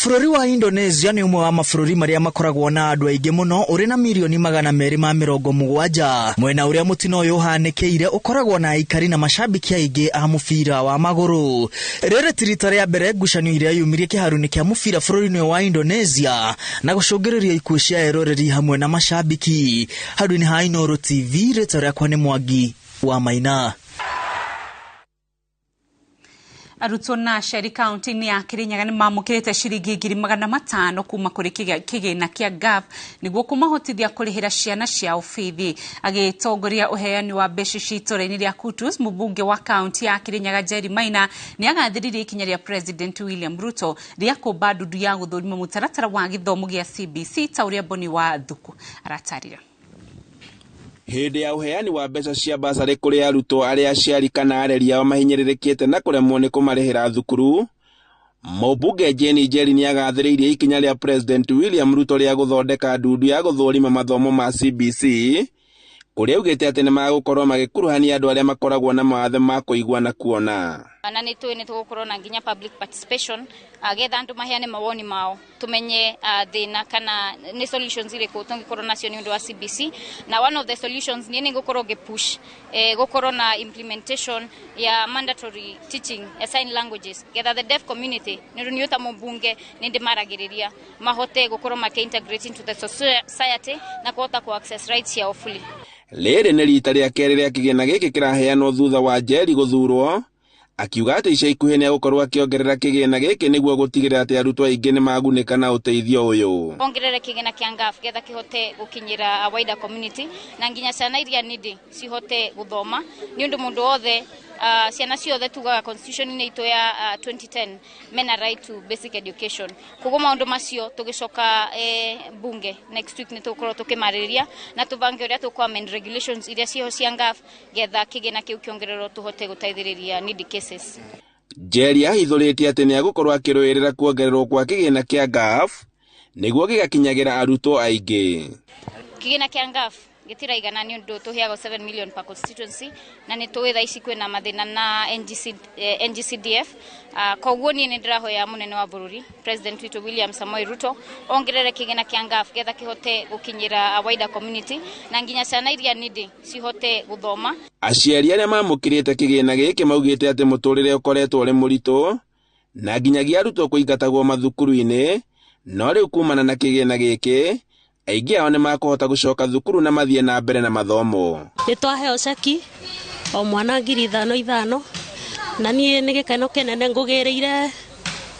Bururi wa Indonesia ni umwe wa mabũrũri maria makoragwo na andu aingi muno uri na milioni 270. Mwena uria mutino uyu uhanikire ukoragwo na aikari na mashabiki aingi a mubira wa maguru. Rere tirita ria mbere ngucanio iria yumirie kiharuni kia mubira bururi-ini wa Indonesia na gucungiriria ikuũ cia eroreri hamwe na mashabiki. Handũ-inĩ ha Inooro TV, rĩtwa rĩakwa nĩ Mwangi wa Maina. Arutwo na aciari kaunti-inĩ ya Kirinyaga nĩ mamũkĩrĩte ciringi 500 kuma kũrĩ kĩgĩna kĩa GAF nĩguo kũmahotithia kũrĩhĩra ciana ciao bithi. Agĩtongoria ũheani wa mbeca itũũra-inĩ rĩa Kutus, mũmbunge wa kaunti ya Kirinyaga Jerry Maina nĩ agathĩrĩirie ikinya rĩa President William Ruto rĩa kũmba ndundu ya gũthũrima mũtaratara wa gĩthomo gĩa CBC ta ũrĩa Boni wa Thuku aratarĩra. Hĩndĩ ya uheani wa mbeca cia basarĩ kũrĩ arutwo arĩa aciari kana areri ao mahinyĩrĩrĩkĩte na kũremwo nĩ kũmarĩhĩra thukuru, mũmbunge Jerry nĩ agathĩrĩirie ikinya rĩa President William Ruto rĩa gũthondeka ndundu ya gũthũrima mathomo ma CBC, kũrĩa augĩte atĩ nĩ magũkorwo magĩkuruhania andũ arĩa makoragwo na mawathe ma kũigua na kuona. Na nĩ tũgũkorwo na nginya public participation getha andũ maheane mawoni mao tumenye thĩna kana nĩ solutions irĩkũ tũngĩkorwo nacio nĩ ũndũ wa CBC. Na one of the solutions nĩ gũkorwo gĩpush gũkorwo na implementation ya mandatory teaching ya sign languages getha the deaf community nĩ ũta mũmbunge nĩ ndĩmaragĩrĩria mahote gũkorwo makĩintegrate into the society na kũhota ku access rights yao fully. Rĩrĩ nĩ rita rĩa kerĩ rĩa kĩgĩna gĩkĩ kĩraheanwo thutha wa Jerry gũthurwo, akiuga atĩ ica ikuhĩ nĩ agũkorwo akĩongerera kĩgĩna gĩkĩ nĩguo gũtigĩrĩra atĩ arutwo aingĩ nĩ magunĩka na ũteithio ũyũ. Ongerere kĩgĩna kĩa GAF getha kĩhote gũkinyĩra a wider community na nginya ciana iria nindi cihote gũthoma nĩ ũndũ mũndũ wothe ciana ciothe tugaga constitution-inĩ itũ ya 2010 mena right to basic education. Koguo maũndũ macio tũgĩcoka bunge next week nĩ tũgũkorwo tũkĩmarĩrĩria na tũbange ũrĩa tũkũ-amend regulations iria ciho cia GAF getha kĩgĩna kĩu kĩongererwo tũhote gũteithĩrĩria needy cases. Jerry ahithũrĩtie atĩ nĩ agũkorwo akĩrũĩrĩra kuongererwo kwa kĩgĩna kĩa GAF nĩguo gĩgakinyagĩra arutwo aingĩ. Kĩgĩna kĩa GAF gĩtiraigana nĩ ũndũ tũheagwo 7 million per constituency na nĩ tũĩ thaa ici kwĩna mathĩna na NGCDF. Koguo niĩ nĩ ndĩrahoya mũnene wa bũrũri President witũ William Samoei Ruto ongerere kĩgĩna kĩa GAF getha kĩhote gũkinyĩra a wider community na nginya ciana iria nindi cihote gũthoma. Aciari arĩa mamũkĩrĩte kĩgĩna gĩkĩ maugĩte atĩ mũtũrĩre ũkoretwo ũrĩ mũritũ na nginyagia arutwo kũingatagwo mathukuru-inĩ, no rĩu kumana na kĩgĩna gĩkĩ aingĩ ao nĩ makũhota gũcoka thukuru na mathiĩ na mbere na mathomo. Nĩ twaheo ceki o mwana 5,500 na niĩ nĩ gĩkeno kĩnene ngũgĩrĩire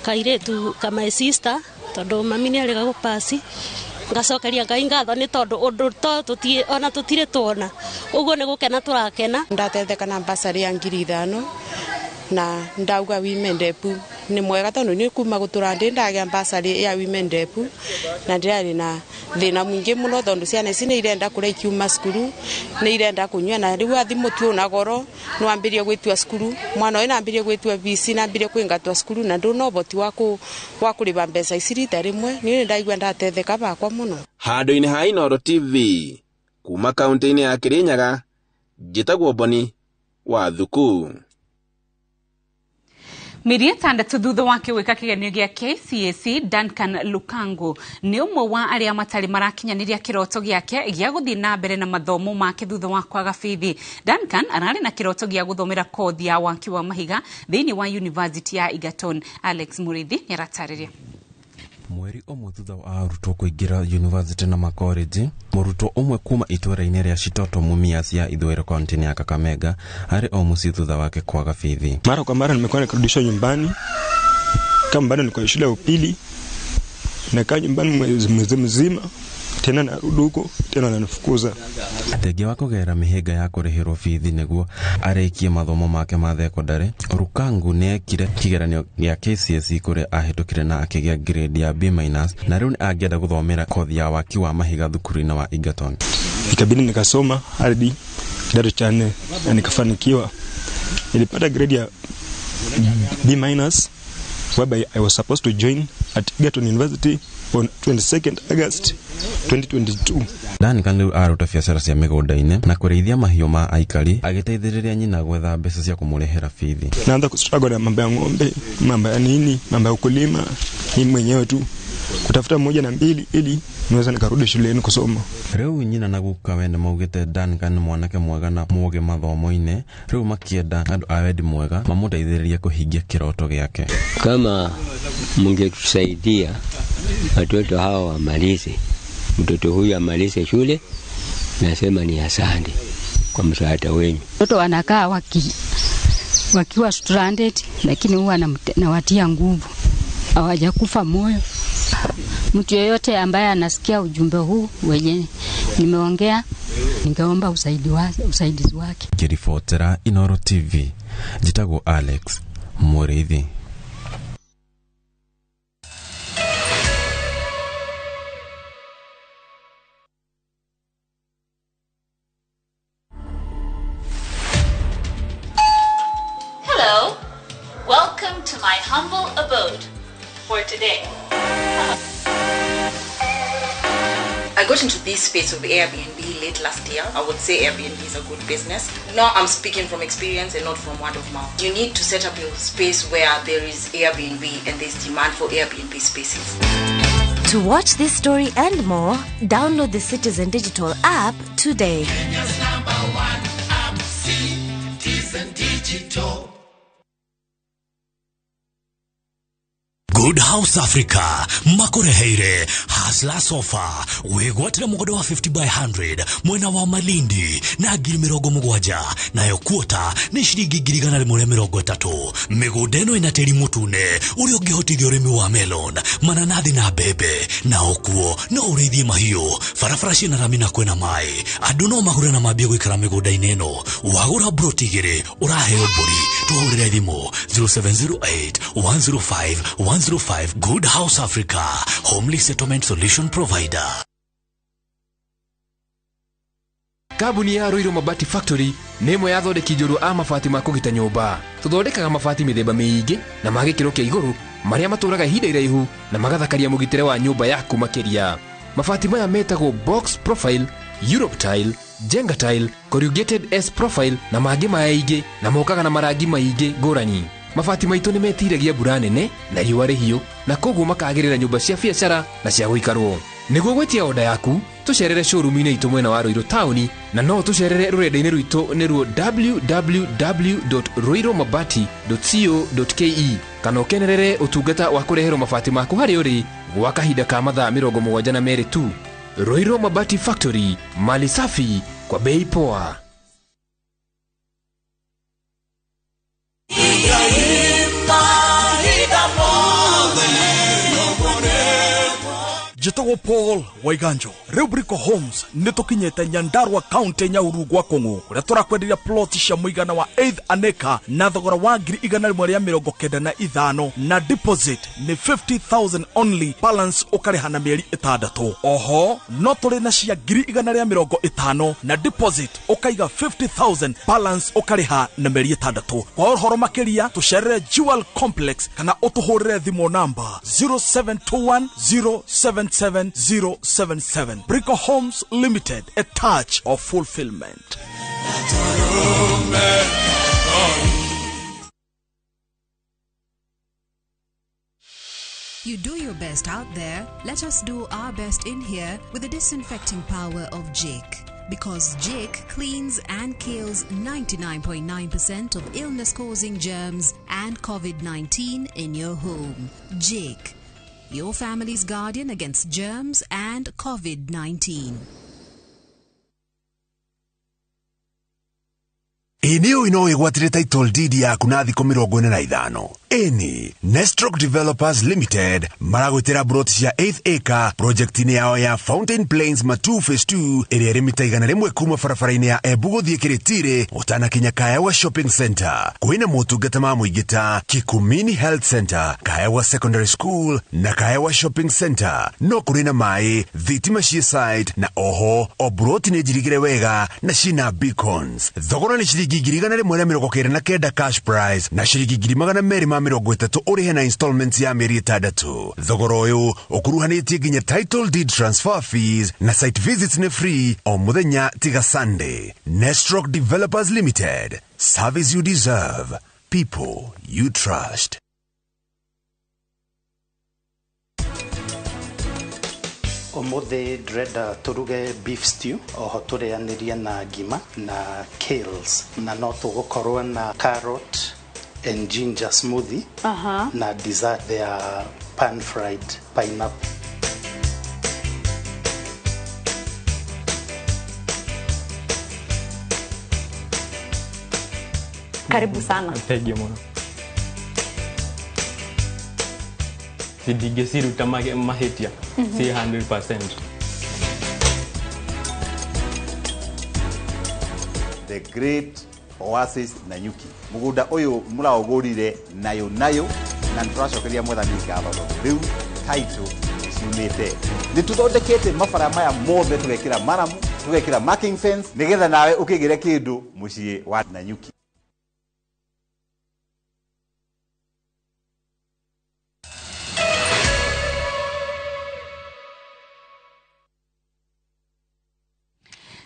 kairĩtu ka my sister tondũ mami nĩ arĩga gũpasi, ngacokeria Ngai ngatho nĩ tondũ ũndũ ona tũtirĩ tuona, ũguo nĩ gũkena tũrakena. Ndatetheka na basarĩ ya 5,000 na ndauga women rep nĩ mwega tondũ nĩ kuma gũtũra ndĩ ndagĩa basarĩ ya women rep na ndĩrarĩ na thĩna mũingĩ mũno tondũ ciana ici nĩ irenda kũrĩa ikiuma cukuru, nĩ irenda kũnyua na rĩu athimũ tu na goro no ambĩrie gwĩtua cukuru, mwana ũyũ ambĩrie gwĩtua BC na ambĩrie kũingatwa cukuru na ndũ no boti wa kũrĩba mbeca ici rita rĩmwe. Niĩ ndaigua ndatetheka bakwa mũno. Handũ-inĩ ha Inooro TV kuma kaunti-inĩ ya Kirinyaga, njĩtagwo Boni wa Thuku. Mĩeri ĩtandatũ thutha wake gwĩka kĩgeranio gĩa KCSE, Duncan Lukango nĩ ũmwe wa arĩa matarĩ marakinyanĩria kĩroto gĩake gĩa gũthiĩ na mbere na mathomo make thutha wa kwaga bithi. Duncan ararĩ na kĩroto gĩa gũthomera kothi ya waki wa mahiga thĩinĩ wa University ya Egerton. Alex Murithi nĩ aratarĩria. Mweri ũmwe thutha wa arutwo kũingĩra university na makoreji, mũrutwo ũmwe kuma itũũra-inĩ rĩa Shitoto Mumias ya ithũĩro kaunti-inĩ ya Kakamega arĩ o mũciĩ thutha wake kwaga bithi. Mara kwa mara nimekuwa nikirudishwa nyumbani kama bado niko shule ya upili, nakaa nyumbani mwezi mzima tena narudi huko tena wananifukuza. Thengia wa kũgera mĩhĩnga ya kũrĩhĩrwo bithi nĩguo arĩkie mathomo make ma thekondarĩ, Rukangu nĩ ekire kĩgeranio gĩa KCSE kũrĩa ahĩtũkire na akĩgĩa grade ya B- na rĩu nĩ angĩenda gũthomera kothi ya waki wa mahiga thukuru-inĩ wa Egerton. Ikabidi nikasoma hadi kidato cha 4 na nikafanikiwa. Nilipata grade ya B- whereby I was supposed to join at Egerton University on 22nd August 2022. Duncan rĩu aruta biacara cia mĩgũnda-inĩ na kũrĩithia mahiũ ma aikari agĩteithĩrĩria nyina gwetha mbeca cia kũmũrĩhĩra bithi. Naanza kustruggle na mambo ya ng'ombe, mambo ya nini, mambo ya ukulima, mimi mwenyewe tu kutafuta moja na mbili ili niweza nikarudi shuleni kusoma. Rĩu nyina na guka wene maugĩte Duncan mwanake mwega na mũũgĩ mathomo-inĩ, rĩu makĩenda andũ a wendi mwega mamũteithĩrĩrie kũhingia kĩroto gĩake. Kama mungetusaidia watoto hawa wamalize, mtoto huyu amalize shule, nasema ni asante kwa msaada wenu. Watoto wanakaa wakiwa stranded, lakini huwa nawatia nguvu, hawajakufa moyo. Mtu yeyote ambaye anasikia ujumbe huu wenye nimeongea, ningeomba usaidizi wake. Kirifotera Inooro TV, jitago Alex Muriithi. Hello, welcome to my humble abode for today. I got into this space of Airbnb late last year. I would say Airbnb is a good business. Now I'm speaking from experience and not from word of mouth. You need to set up your space where there is Airbnb and there's demand for Airbnb spaces. To watch this story and more, download the Citizen Digital app today. Kenya's #1 app, Citizen Digital. Good House Africa, makoreheire, Hasla Sofa, wegwatira mugodo wa 50 by 100, mwena wa Malindi, na giri mirogo mugwaja, na yo kuota, ni shirigi girigana limore mirogo 3, migodeno inateri mutune, uri ugihotithia urimi wa melon, mananathi na bebe, na okuo, na ureithi mahiyo, farafarashi na ramina kwena mai, aduno mahure na mabia gwikara migoda ineno, wagura brotigire, uraheo buri, tuhurire thimo, 0708 105 105. Good House Africa, Homely Settlement Solution Provider. Kabuni ya Inooro Mabati Factory nemo yathondeki njũru a mabati ma kũgita nyũmba. Tũthondekaga mabati mĩthemba mĩingĩ na ma gĩkĩro kĩa igũrũ marĩa matũraga ihinda iraihu na magathakaria mũgitĩre wa nyũmba yaku makĩria. Mabati maya metagwo box profile, Europe tile, Jenga tile, corrugated S profile na mangĩ maingĩ na mokaga na marangi maingĩ ngũrani. Mabati maitũ nĩ metiragia mbura nene na riũa rĩhiũ na koguo makagĩrĩra nyũmba cia biacara na cia gũikarwo. Nĩguo gwetia oda yaku, tũcerere showroom-inĩ itũ mwena wa Ruiru Town na no tũcerere rũrenda-inĩ rwitũ nĩruo www.ruiromabati.co.ke kana ũkenerere ũtungata wa kũreherwo mabati maku harĩ ũrĩ gwa kahinda ka mathaa 72 tu. Inooro Mabati Factory, mali safi kwa bei poa. Jitago Paul Waiganjo Rubrico Homes nitukinyete Nyandarua County Nyahururu gwa Kongo kuria turakwenderia plot cia muigana wa 8 aneka na thogora wa 195 na deposit ni 50,000 only, balance ukariha na mieri 6. Oho no turi na cia 150 na deposit ukaiga 50,000, balance ukariha na mieri 6. Kwa uhoro makiria tucerere Jewel Complex kana utuhurire thimo namba 0721077077. Brico Homes Limited, a touch of fulfillment. You do your best out there. Let us do our best in here with the disinfecting power of Jake. Because Jake cleans and kills 99.9% of illness-causing germs and COVID-19 in your home. Jake, your family's guardian against germs and COVID-19. Eneo ino igwatire title deed ya kuna thiko 45. Eni Nestrock Developers Limited maragwitira brot cia 8th acre project ni yao ya Fountain Plains Matu Phase 2 iri rimita igana rimwe kuma farafara-ini ya Ebu guthie Kiritire utana kinya Kaewa Shopping Center. Kuina motungata ma muigita Kikumini Health Center, Kaewa Secondary School na Kaewa Shopping Center. No kurina mai thitima cia site na oho obrot ni jirigire wega na shina beacons. Thogora ni shiringi 199 cash price na shiringi 200 30 urihe na installments ya mĩeri 6. Thogora ũyũ ũkuruhanĩtie nginya title deed transfer fees na site visits ni free o muthenya tiga Sunday. Nestrock Developers Limited. Service you deserve. People you trust. Omothe ndrenda turuge beef stew oho turianirie na ngima na kales na no tugukorwo na carrot and ginger smoothie na dessert there pan fried pineapple. Karibu sana. Thank you mwana. Sidigesiruta mahitia. Si 100%. The Great Oasis Nanyuki. Mugunda uyu muraugurire nayo na nituracokeria mwathani ngatho. Riu title ciumite. Nituthondekete mabara maya mothe tugekira maramu, tugekira marking fence nigetha nawe ukigire kindu mucii wa Nanyuki.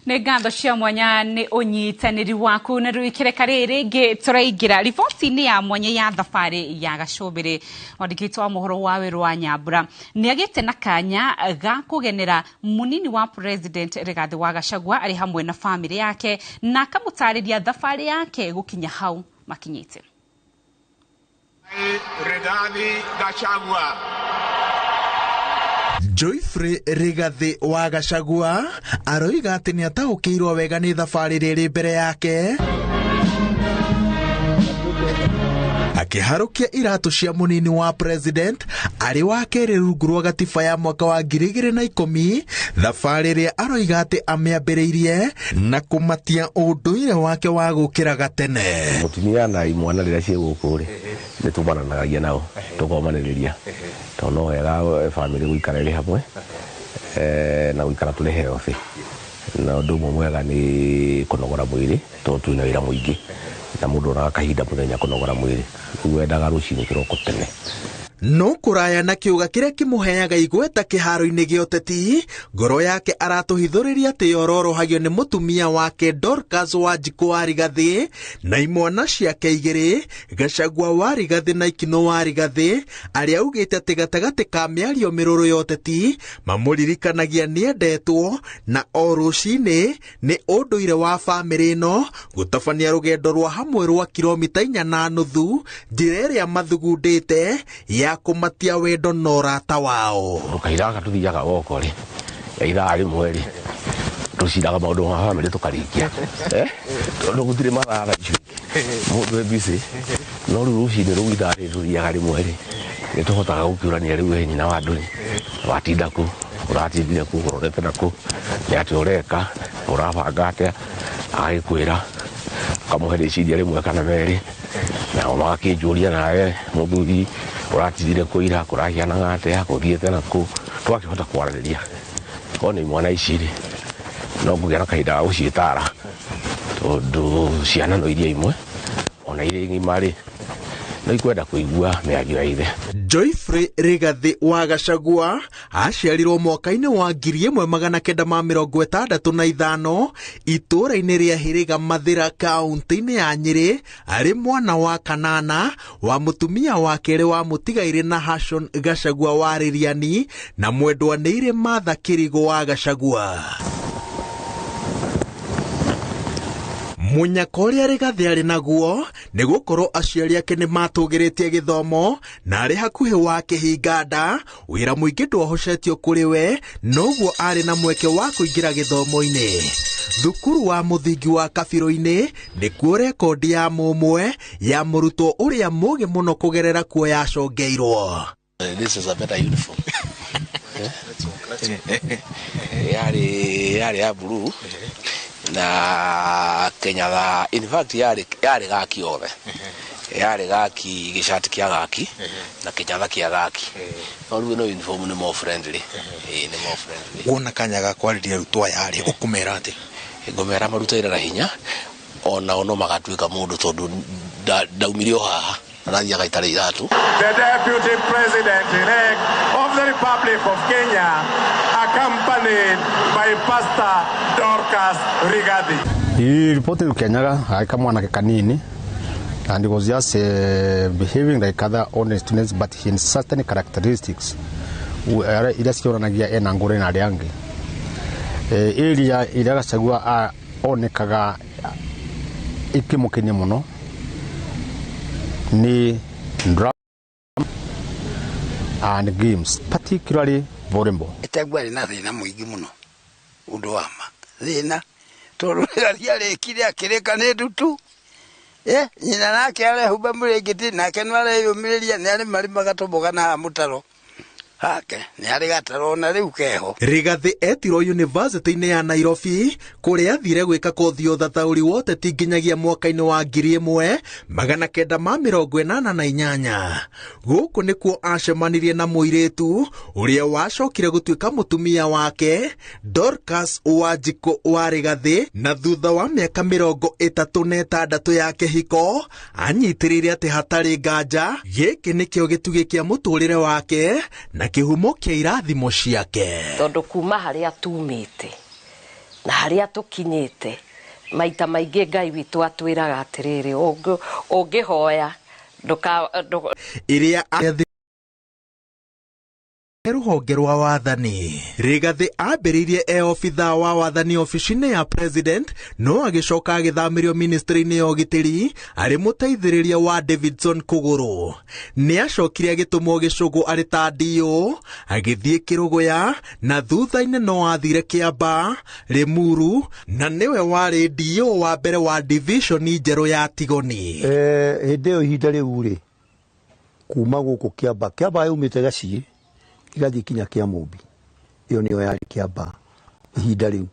Nĩ ngatho cia mwanya nĩ ũnyitanĩri waku na rĩu ikereka rĩrĩ ngĩ tũraingĩra riboti-inĩ ya mwanya ya thabarĩ ya Gacũmbĩrĩ. Mwandĩkĩtwo wa mohoro wa Wĩrũ wa Nyambura nĩ agĩte na kanya ga kũgenera mũnini wa President Rigathi wa Gachagua arĩ hamwe na famĩlĩ yake na akamũtarĩria thabarĩ yake gũkinya hau makinyĩte. Rigathi Gachagua. Joyfrey Rigathi wa Gachagua aroiga atĩ nĩ ataũkĩirwo wega nĩ thabarĩ rĩrĩ mbere yake, akĩharũkia iratũ cia mũnini wa president arĩ wa kerĩ rungu rwa gatiba ya mwaka wa 2010, thabarĩ ĩrĩa aroiga atĩ amĩambĩrĩirie na kũmatia ũndũire wake wa gũkĩra gatene. Mũtumia na imwana rĩrĩa ciĩ gũkũ rĩ nĩ tũmananagia nao tũkomanĩrĩria tondũ no wega famĩlĩ gũikara ĩrĩ hamwe na gũikara tũrĩ healthy, na ũndũ ũmwe mwega nĩ kũnogora mwĩrĩ tondũ twĩna wĩra mũingĩ na mũndũ oraga kahinda mũthenya kũnogora mwĩrĩ wendaga rũcinĩ kĩroko tene. No kũraya na kĩũga kĩrĩa kĩmũheaga igweta kĩharo-inĩ gĩa ũteti, ngoro yake aratũhithũrĩria atĩ yororohagio nĩ mũtumia wake Dorcas Wanjiku wa Rigathi na imwana ciake igĩrĩ, Gachagua wa Rigathi na Ikino wa Rigathi, arĩa augĩte atĩ gatagatĩ ka mĩario mĩrũrũ ya ũteti mamũririkanagia nĩendetwo na o rũcinĩ nĩ ũndũire wa famĩlĩ ĩno gũtabania rũgendo rwa hamwe rwa kilomita 4.5, njĩra ĩrĩa mathugundĩte ya kumatia wendo na ũrata wao. Tukairaga tuthiaga goko ri ithaa rĩmwe ri tuciraga maũndũ ma famĩlĩ tũkarĩkia tondũ gũtirĩ mathaa icio mũndũ busy, no rĩu rũcinĩ rũu ithaa rĩrĩ tuthiaga rĩmwe ri nĩ tũhotaga gũkiũrania rĩu we nyina wa andũ ri watinda kũ, ũratindire kũ, ũrorete nakũ, nĩ atĩ ũreka, ũrabanga atĩa, agĩkwĩra kamũhe rĩciria rĩmwe kana merĩ na magakĩnjũria nawe mũthuri ũratindire kũira, kũrahianaga atĩa, gũthiĩte nakũ, twakĩhota kwaranĩria. Korwo nĩ mwana ici rĩ no ngũgĩa na kahinda ga gũciĩtara tondũ ciana no iria imwe ona iria ng'ima rĩ no ikwenda kũigua mĩario ya ithe. Joyfrey Rigathi wa Gachagua aciarirwo mwaka-inĩ wa 1965 itũũra-inĩ rĩa Hĩrĩga Mathĩra kaũntĩ-inĩ ya Nyĩrĩ, arĩ mwana wa kanana wa mũtumia wa kerĩ wa mũtigairĩ Nahashon Gachagua wa Rĩriani na mwendwanĩire Martha Kĩrĩgo wa Gachagua. Munyaka ũrĩa Rigathi arĩ naguo nĩ gũkorwo aciari ake nĩ matũgĩrĩtie gĩthomo na arĩ hakuhĩ wa kĩhinga nda, wĩra mũingĩ ndwahocetio kũrĩ we, noguo arĩ na mweke wa kũingĩra gĩthomo-inĩ. Thukuru wa mũthingi wa Kabirũ-inĩ nĩkuo rekondi ya mũmwe ya mũrutwo ũrĩa mũũgĩ mũno kũgerera kuo yacongeirwo. This is a better uniform. Yari ya blue na Kenya in fact yari gaki othe yari gaki gĩcati kĩa gaki na kĩnyatha kĩa gaki no rĩu no uniform nĩ more friendly nĩ more friendly. Wona kanya ga kwarĩria arutwo aya rĩ ũkũmera atĩ? Ngũmera marutĩra hinya ona no magatuĩka mũndũ tondũ ndaumire o haha arathia gaitare iratu. The Deputy President-elect of the Republic of Kenya, accompanied by Pastor Dorcas Rigathi. Hii ripoti tukianyaga kama mwana kanini, and he was just behaving like other honest students, but in certain characteristics ila cionanagia ena ngore na arĩa angĩ. Area ĩrĩa Gachagua onekaga ikĩmũkenia mũno ni drum and games, particularly volleyball. Etagwa na thina muingi muno undu wa ma thina toruraria rekire akireka ne dutu nyina nake ale huba muregiti nake nware yumiriria ne ari mari magatoboga na mutaro hake ni ari gataro na riu keho. Rigathi etirwo university-inĩ ya Nairobi kuria athire gwika kothi uthathaũri wa ũteti nginyagia mwaka-inĩ wa 1988. Gũkũ nĩkuo acemanirie na mũirĩtu ũrĩa wacokire gũtuĩka mũtumia wake Dorcas Wanjiku wa Rigathi, na thutha wa mĩaka 36 ya kĩhiko anyitĩrĩire atĩ hatarĩ nganja gĩkĩ nĩkĩo gĩtugĩ kĩa mũtũrĩre wake na kihumo kia irathimo ciake. Tondu kuma haria tumite na haria tukinyite maita maingi Ngai witu atwiraga atiriri ungihoya iria ruhonge rwa wathani. Rigathi ambĩrĩirie ofitha wa wathani ofici-inĩ ya president, no agĩcoka agĩthamirio ministry-inĩ ya ũgitĩri arĩ mũteithĩrĩria wa Davidson Kũgũrũ. Nĩ acokire agĩtũmwo Gĩcũgũ arĩ ta DO, agĩthiĩ Kĩrũgũya, na thutha-inĩ no athire Kĩamba, Limuru, na nĩwe warĩ DO wa mbere wa division njerũ ya Tigoni. Hĩndĩ ĩyo ihinda rĩu rĩ kuma gũkũ Kĩamba yumĩte Gaciĩ igathi kinya kia Mũmbi, iyo niyo yari Kĩamba ihinda riu,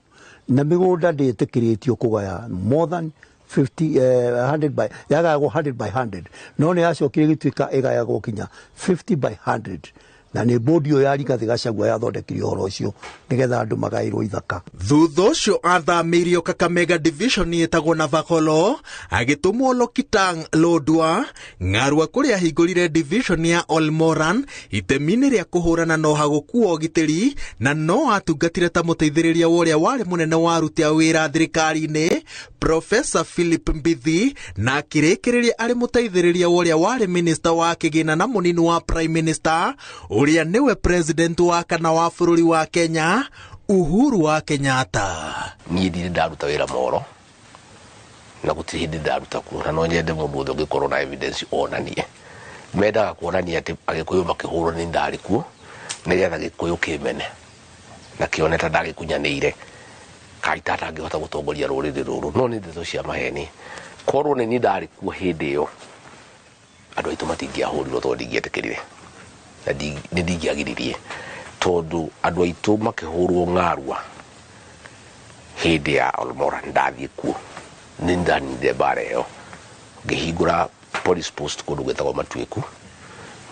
na mĩgũnda ndĩtĩkĩrĩtio kũgaya more than 100 by yagayagwo 100 by 100, no nĩ yacokire gĩtuĩka ĩgayagwo kinya 50 by 100, na nĩ bodi yo yari Rigathi Gachagua yathondekire ũhoro ũcio nĩgetha andũ magaĩrwo ithaka. Thutha ũcio athamirio Kakamega division ĩtagwo Navakholo, agĩtũmwo Lokitang Lodwar, Ng'arwa kũrĩa ahingũrire division ya Olmoran itemi-inĩ rĩa kũhũrana na ũhagũku wa ũgitĩri, na no atungatire ta mũteithĩrĩria wa ũrĩa warĩ mũnene wa aruti a wĩra thirikari-inĩ Professor Philip Mbithi, na akĩrĩkĩrĩria arĩ mũteithĩrĩria wa ũrĩa warĩ minister wa kĩgĩna na mũnini wa prime minister uria niwe president wa kana wa bũrũri wa Kenya Uhuru wa Kenyatta. Niĩ ndirĩ ndaruta wĩra moro na gũtirĩ hĩndĩ ndaruta ku, na no nyende mũndũ ũngĩ ũngĩkorwo na evidence onanie. Mendaga kuonania atĩ Agĩkũyũ makĩhũrwo nĩ ndarĩ kuo nĩgetha Gĩkũyũ kĩmene na kĩone ta ndagĩkunyanĩire kaita atangĩhota gũtongoria rũrĩrĩ rũrũ. No nĩ ndeto cia maheni. Korwo nĩ niĩ ndarĩ kuo hĩndĩ ĩyo andũ aitũ matingĩahũrirwo tondũ ndingĩetĩkĩrire na ndingĩagiririe, tondu andũ aitũ makĩhũrwo Ng'arwa hĩndĩ ya Olmoran ndathiĩ kuo, nĩ ndanire mbara ĩyo, ngĩhingũra police post kũndũ gwĩtagwo Matuĩku,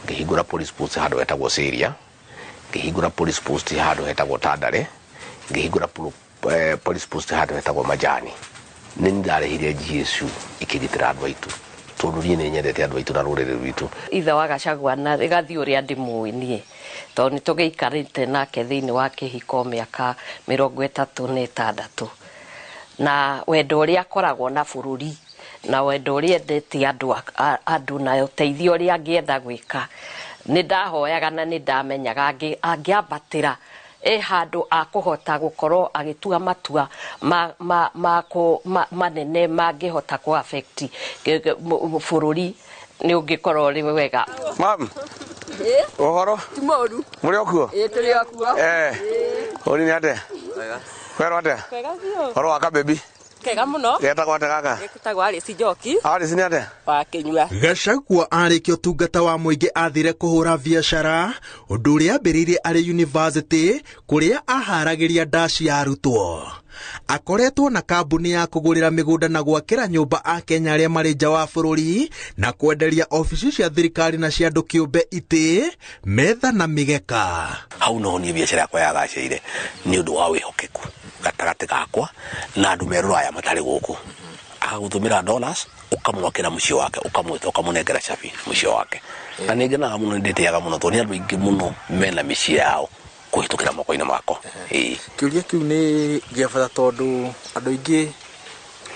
ngĩhingũra police post handũ hetagwo Syria, ngĩhingũra police post handũ hetagwo Tandare, ngĩhingũra police post handũ hetagwo Majani. Nĩ ndarehire Jesu ikĩgitĩra andũ aitũ tondu niĩ nĩ nyendete andũ aitũ na rũrĩrĩ rwitũ. Ithe wa Gachagua na Rigathi ũrĩa ndĩmũĩ niĩ, tondũ nĩ tũgĩikarĩte nake thĩinĩ wa kĩhiko mĩaka 36, na wendo ũrĩa akoragwo na bũrũri na wendo ũrĩa endete andũ na ũteithio ũrĩa angĩenda gwĩka, nĩ ndahoyaga na nĩ ndamenyaga angĩambatĩra handũ akũhota gũkorwo agĩtua matua manene mangĩhota ku affect bũrũri, nĩ ũngĩkorwo rĩ wega. Mam, ũhoro? Ti mũru. Mũrĩ okuo? Tũrĩ okuo. Ũrĩ nĩ atĩa? Kwero atĩa? Kwega biũ. Ũhoro wa Kabebi? Kega mũno. Getagwo atĩa gaka? Getagwo Alice Njoki. Alice nĩ atĩa? Wa Kĩnyua. Gachagua arĩkia ũtungata wa mũingĩ athire kũhũra biacara, ũndũ ũrĩa ambĩrĩirie arĩ university kũrĩa aharagĩria ndaci ya arutwo. Akoretwo na kambuni ya kũgũrĩra mĩgũnda na gwakĩra nyũmba a Kenya arĩa marĩ nja wa bũrũri na kwenderia ofici cia thirikari na cia andũ kĩũmbe itĩ, metha na mĩgeka. Hau no niĩ biacara yakwa yagacĩire nĩ ũndũ wa wĩhokeku gatagatĩ gakwa na andũ me Rũraya matarĩ gũkũ. akagutumira dollars ukamwakira mucio wake ukamwita ukamunengera chapi mucio wake na ningena muno nditeaga muno to ni andu ingi muno mena mici yao kuhitukira moko-ini mako kiuria kiu ni giabata tondu andu ingi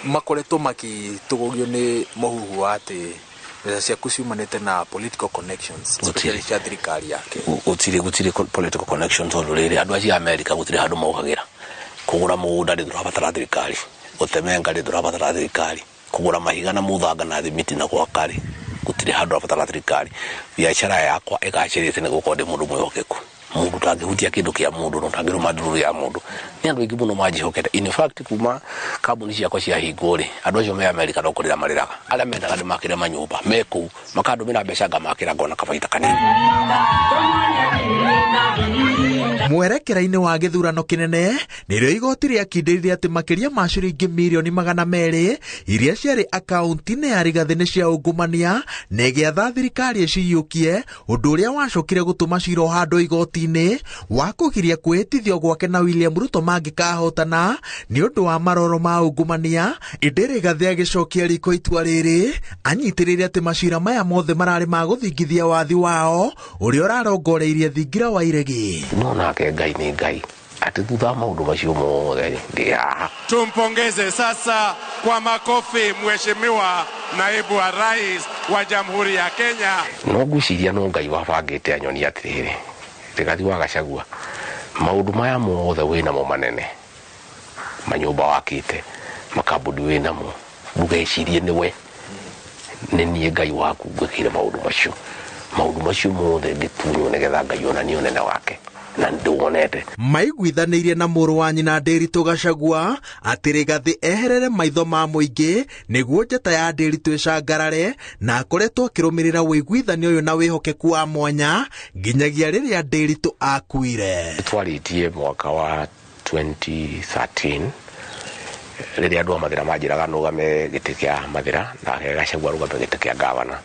makoretwo makitugugio ni muhuhu ati mbeca ciaku ciumanite na political connections especially cia thirikari yake gutiri political connections tondu riri andu acia America gutiri handu mauhagira kugura mugunda ndi turabatara thirikari utemenga ndi turabatara thirikari kugura mahiga na muthanga na thimiti na gwakari gutiri handu turabatara thirikari biashara yakwa igacirite ni gukonde mundu mwihokeku mundu tangihutia kindu kia mundu no tangiruma nduru ya mundu ni andu ingi muno majihokete in fact kuma kambuni ciakwa cia hinguri andu acio me America no kurira mariraga aria mendaga ndi makire manyumba meku makandumira mbeca ngamakira ngona kabaita kanini mwerekera-ini wa githurano kinene nirio igoti riakindiririe ati makiria ma ciringi mirioni 200 iria ciari akaunti-ini ya Rigathi ni cia ungumania negiatha thirikari iciyukie undu uria wacokire gutuma ciro handu igoti-ini wa kugiria kwihitithio gwake na William Ruto mangikahotana ni undu wa maroro ma ungumania. Indi Rigathi agicokia riko itua riri anyitirire ati macira maya mothe marari ma guthingithia wathi wao uria urarongoreirie thingira wa iregi nake ngai ni ngai ati thutha maundu macio mothe ndia. Tumpongeze sasa kwa makofi mheshimiwa naibu wa rais wa Jamhuri ya Kenya. No guciria no ngai wabangite anyoni atiriri Rigathi wa Gachagua maundu maya mothe wina mo manene manyumba wakite makabudi wina mo bugecirie niwe ni ngai waku gwikire maundu macio mothe ngitunyo negetha ngai ona ni onene wake na nduonete maiguithanirie na muru wa nyina Ndiritu Gachagua ati Rigathi eherere maitho ma muingi niguo njata ya Ndiritu icangarare na akoretwo akirumirira wiguithanio uyu na wihokeku wa mwanya nginyagia riria Ndiritu akuire. Twaritie mwaka wa 2013 riria andu amathira manjiraga nugame giti kia mathira na Gachagua rugame giti kia gavana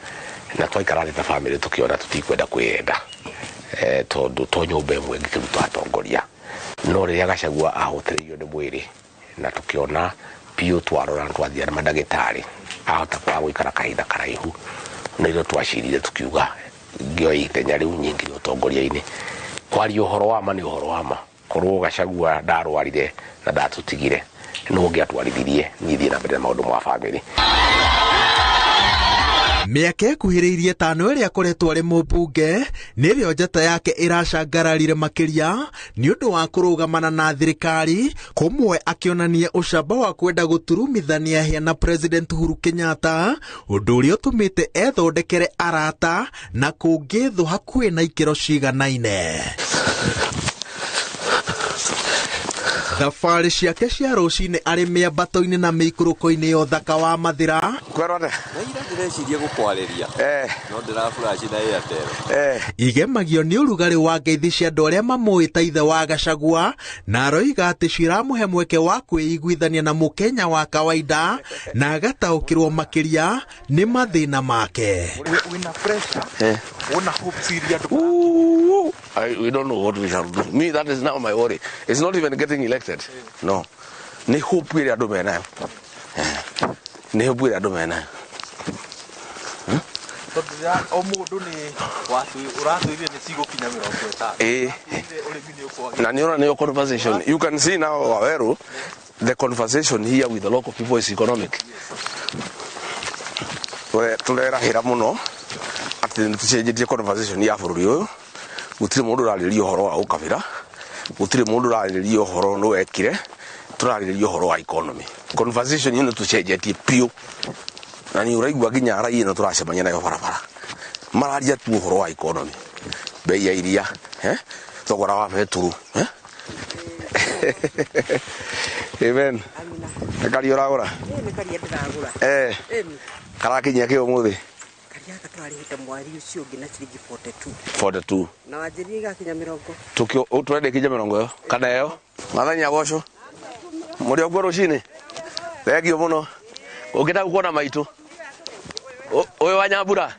na twaikara ta family tukiona tutikwenda kwenda tondu to nyumba imwe ngikiruta atongoria no riria Gachagua ahotereirio ni mwiri na tukiona pio twarora twathia na madagitari ahota kwa guikara kahinda karaihu na iro twacirire tukiuga ngioya itenya riu nyingi utongoria-ini kwaria uhoro wa ma ni uhoro wa ma korwo Gachagua ndarwarire na ndatutigire no ngiatwarithirie nithie na mbere na maundu ma family. Miaka ekuhiriirie tano iria akoretwo ari mubunge nirio njata yake iracangararire makiria ni undu wa kurugamana na thirikari kumwe akionania ucamba wa kwenda guturumithania hia na President Uhuru Kenyatta undu uria utumite ethondekere arata na kungi thu hakuhi na ikiro ciganaine. Thabarĩ ciake cia rũcinĩ arĩ mĩambato-inĩ na mĩikũrũko-inĩ ya ũthaka wa Mathira kwerode na ndĩreciria gũkwarĩria no ndĩrafuraci na Airtel igemagio nĩ ũrugarĩ wa ngeithi cia andũ arĩa mamũĩta ithe wa Gachagua na aroiga atĩ ciramũhe mweke wa kwĩiguithania na mũkenya wa kawaida na agataũkĩrwo makĩria nĩ mathĩna make. Wina pressure una hope siria we don't know what we shall do. Me, that is not my worry. It's not even getting elected. No. Ni hope we are doing now. Ni hope we are doing now. Omundu ni watu uratuithia ni sigo kinya 50. Na niona niyo conversation. You can see now Waweru, the conversation here with the local people is economic. Tulera muno ati tucenjetie conversation ya bururi uyu gutire mundu urariria uhoro wa ukabira gutire mundu urariria uhoro no wekire turariria uhoro wa economy conversation ino tucenjetie pio na ni uraigua ginya arai ino turacemanya nayo barabara mararia tu uhoro wa economy bei ya iria thogora wa beturu amen kari uragura kari ndiragura karakinya ki umuthi kariaka twarihite mwari ucio ungi na ciringi 42 na wanjiri gakinya 20 tukio utwende kinya 20 kana yo mathanya goco muri ogwo rucini thegio muno ungita kuona maitu uyu wa Nyambura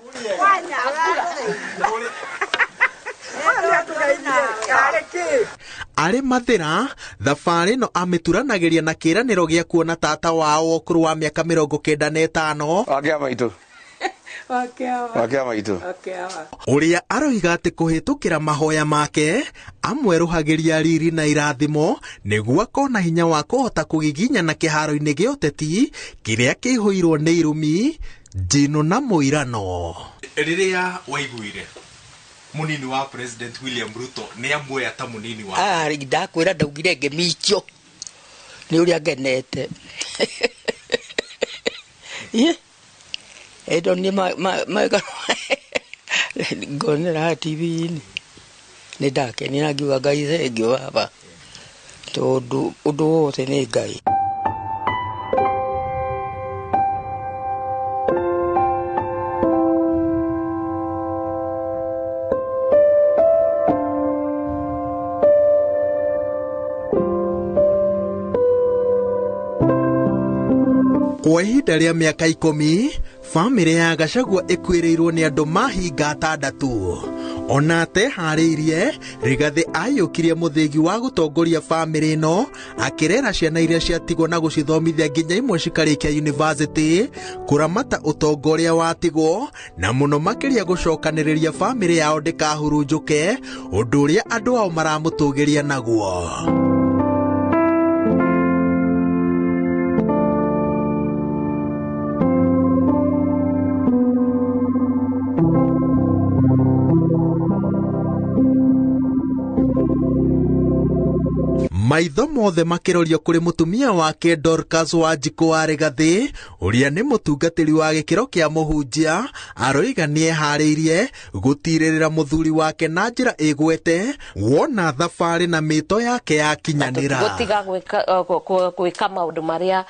Arĩ Mathira, thabarĩ no amĩturanagĩria na kĩĩranĩro gĩa kuona tata wao ũkũrũ wa mĩaka 95. Wakĩa maitũ. Wakĩa maitũ. Ũrĩa aroiga atĩ kũhĩtũkĩra mahoya make amwerũhagĩria riri na irathimo nĩguo akona hinya wa kũhota kũgiginyana kĩharo-inĩ gĩa ũteti kĩrĩa kĩihũirwo nĩ irumi, njino na mũirano. Rĩrĩa waiguire munini wa President William Ruto nĩ amuoya ta munini wa ndakwĩra ndaugire ngemikio nĩ ũrĩa ngenete. Edo ni ngonera TV-inĩ nĩ ndakeni na ngiuga Ngai thengio baba tondũ ũndũ wothe nĩ Ngai. Kwa ihinda rĩa mĩaka 10, famĩlĩ ya Gachagua ĩkwĩrĩirwo nĩ andũ mahinga 6. Ona ateharĩirie, Rigathĩ aiyũkirie mũthĩgi wa gũtongoria famĩlĩ ĩno, akĩrera ciana iria ciatigwo na gũcithomithia nginya imwe cikarĩkia yunivasĩtĩ, kũramata ũtongoria watigwo, na mũno makĩria gũcokanĩrĩria famĩlĩ yao ndĩkahurunjũke, ũndũ ũrĩa andũ ao maramũtũgĩria naguo. Maitho mothe makĩrorio kũrĩ mũtumia wake Dorcas Wanjikũ wa Rigathĩ, ũrĩa nĩ mũtungatĩri wa gĩkĩro kĩa mũhunjia, aroiga nĩeharĩirie gũtirĩrĩra mũthuri wake na njĩra ĩgwete wona thabarĩ na mĩto yake yakinyanĩra. Gũtiga gwĩka maũndũ marĩa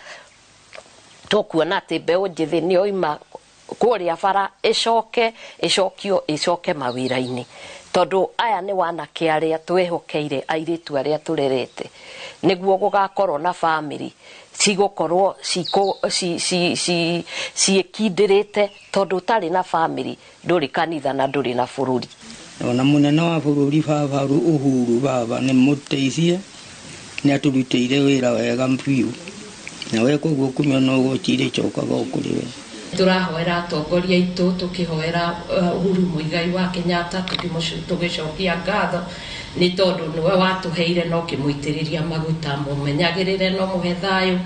tũkuona atĩ mbeũ njĩthĩ nĩoima kũrĩa bara ĩcoke mawĩra-inĩ. Tondũ aya nĩ wanake arĩa twehokeire airĩtu arĩa tũrerete nĩguo gũgakorwo na family cigũkorwo ciĩkindĩrĩte, tondũ ũtarĩ na family ndũrĩ kanitha na ndũrĩ na bũrũri. Ona mũnene wa bũrũri baba Uhuru baba nĩ mũteithie, nĩ atũrutĩire wĩra wega biũ, na we koguo kumia no gũtirĩ cokaga kũrĩ we. Tũrahoera atongoria aitũ, tũkĩhoera Uhuru Muigai wa Kenyatta, tũgĩcokia ngatho nĩ tondũ nĩwe watũheire no kĩmũitĩrĩria maguta, mũmenyagĩrĩre no mũhe thayũ,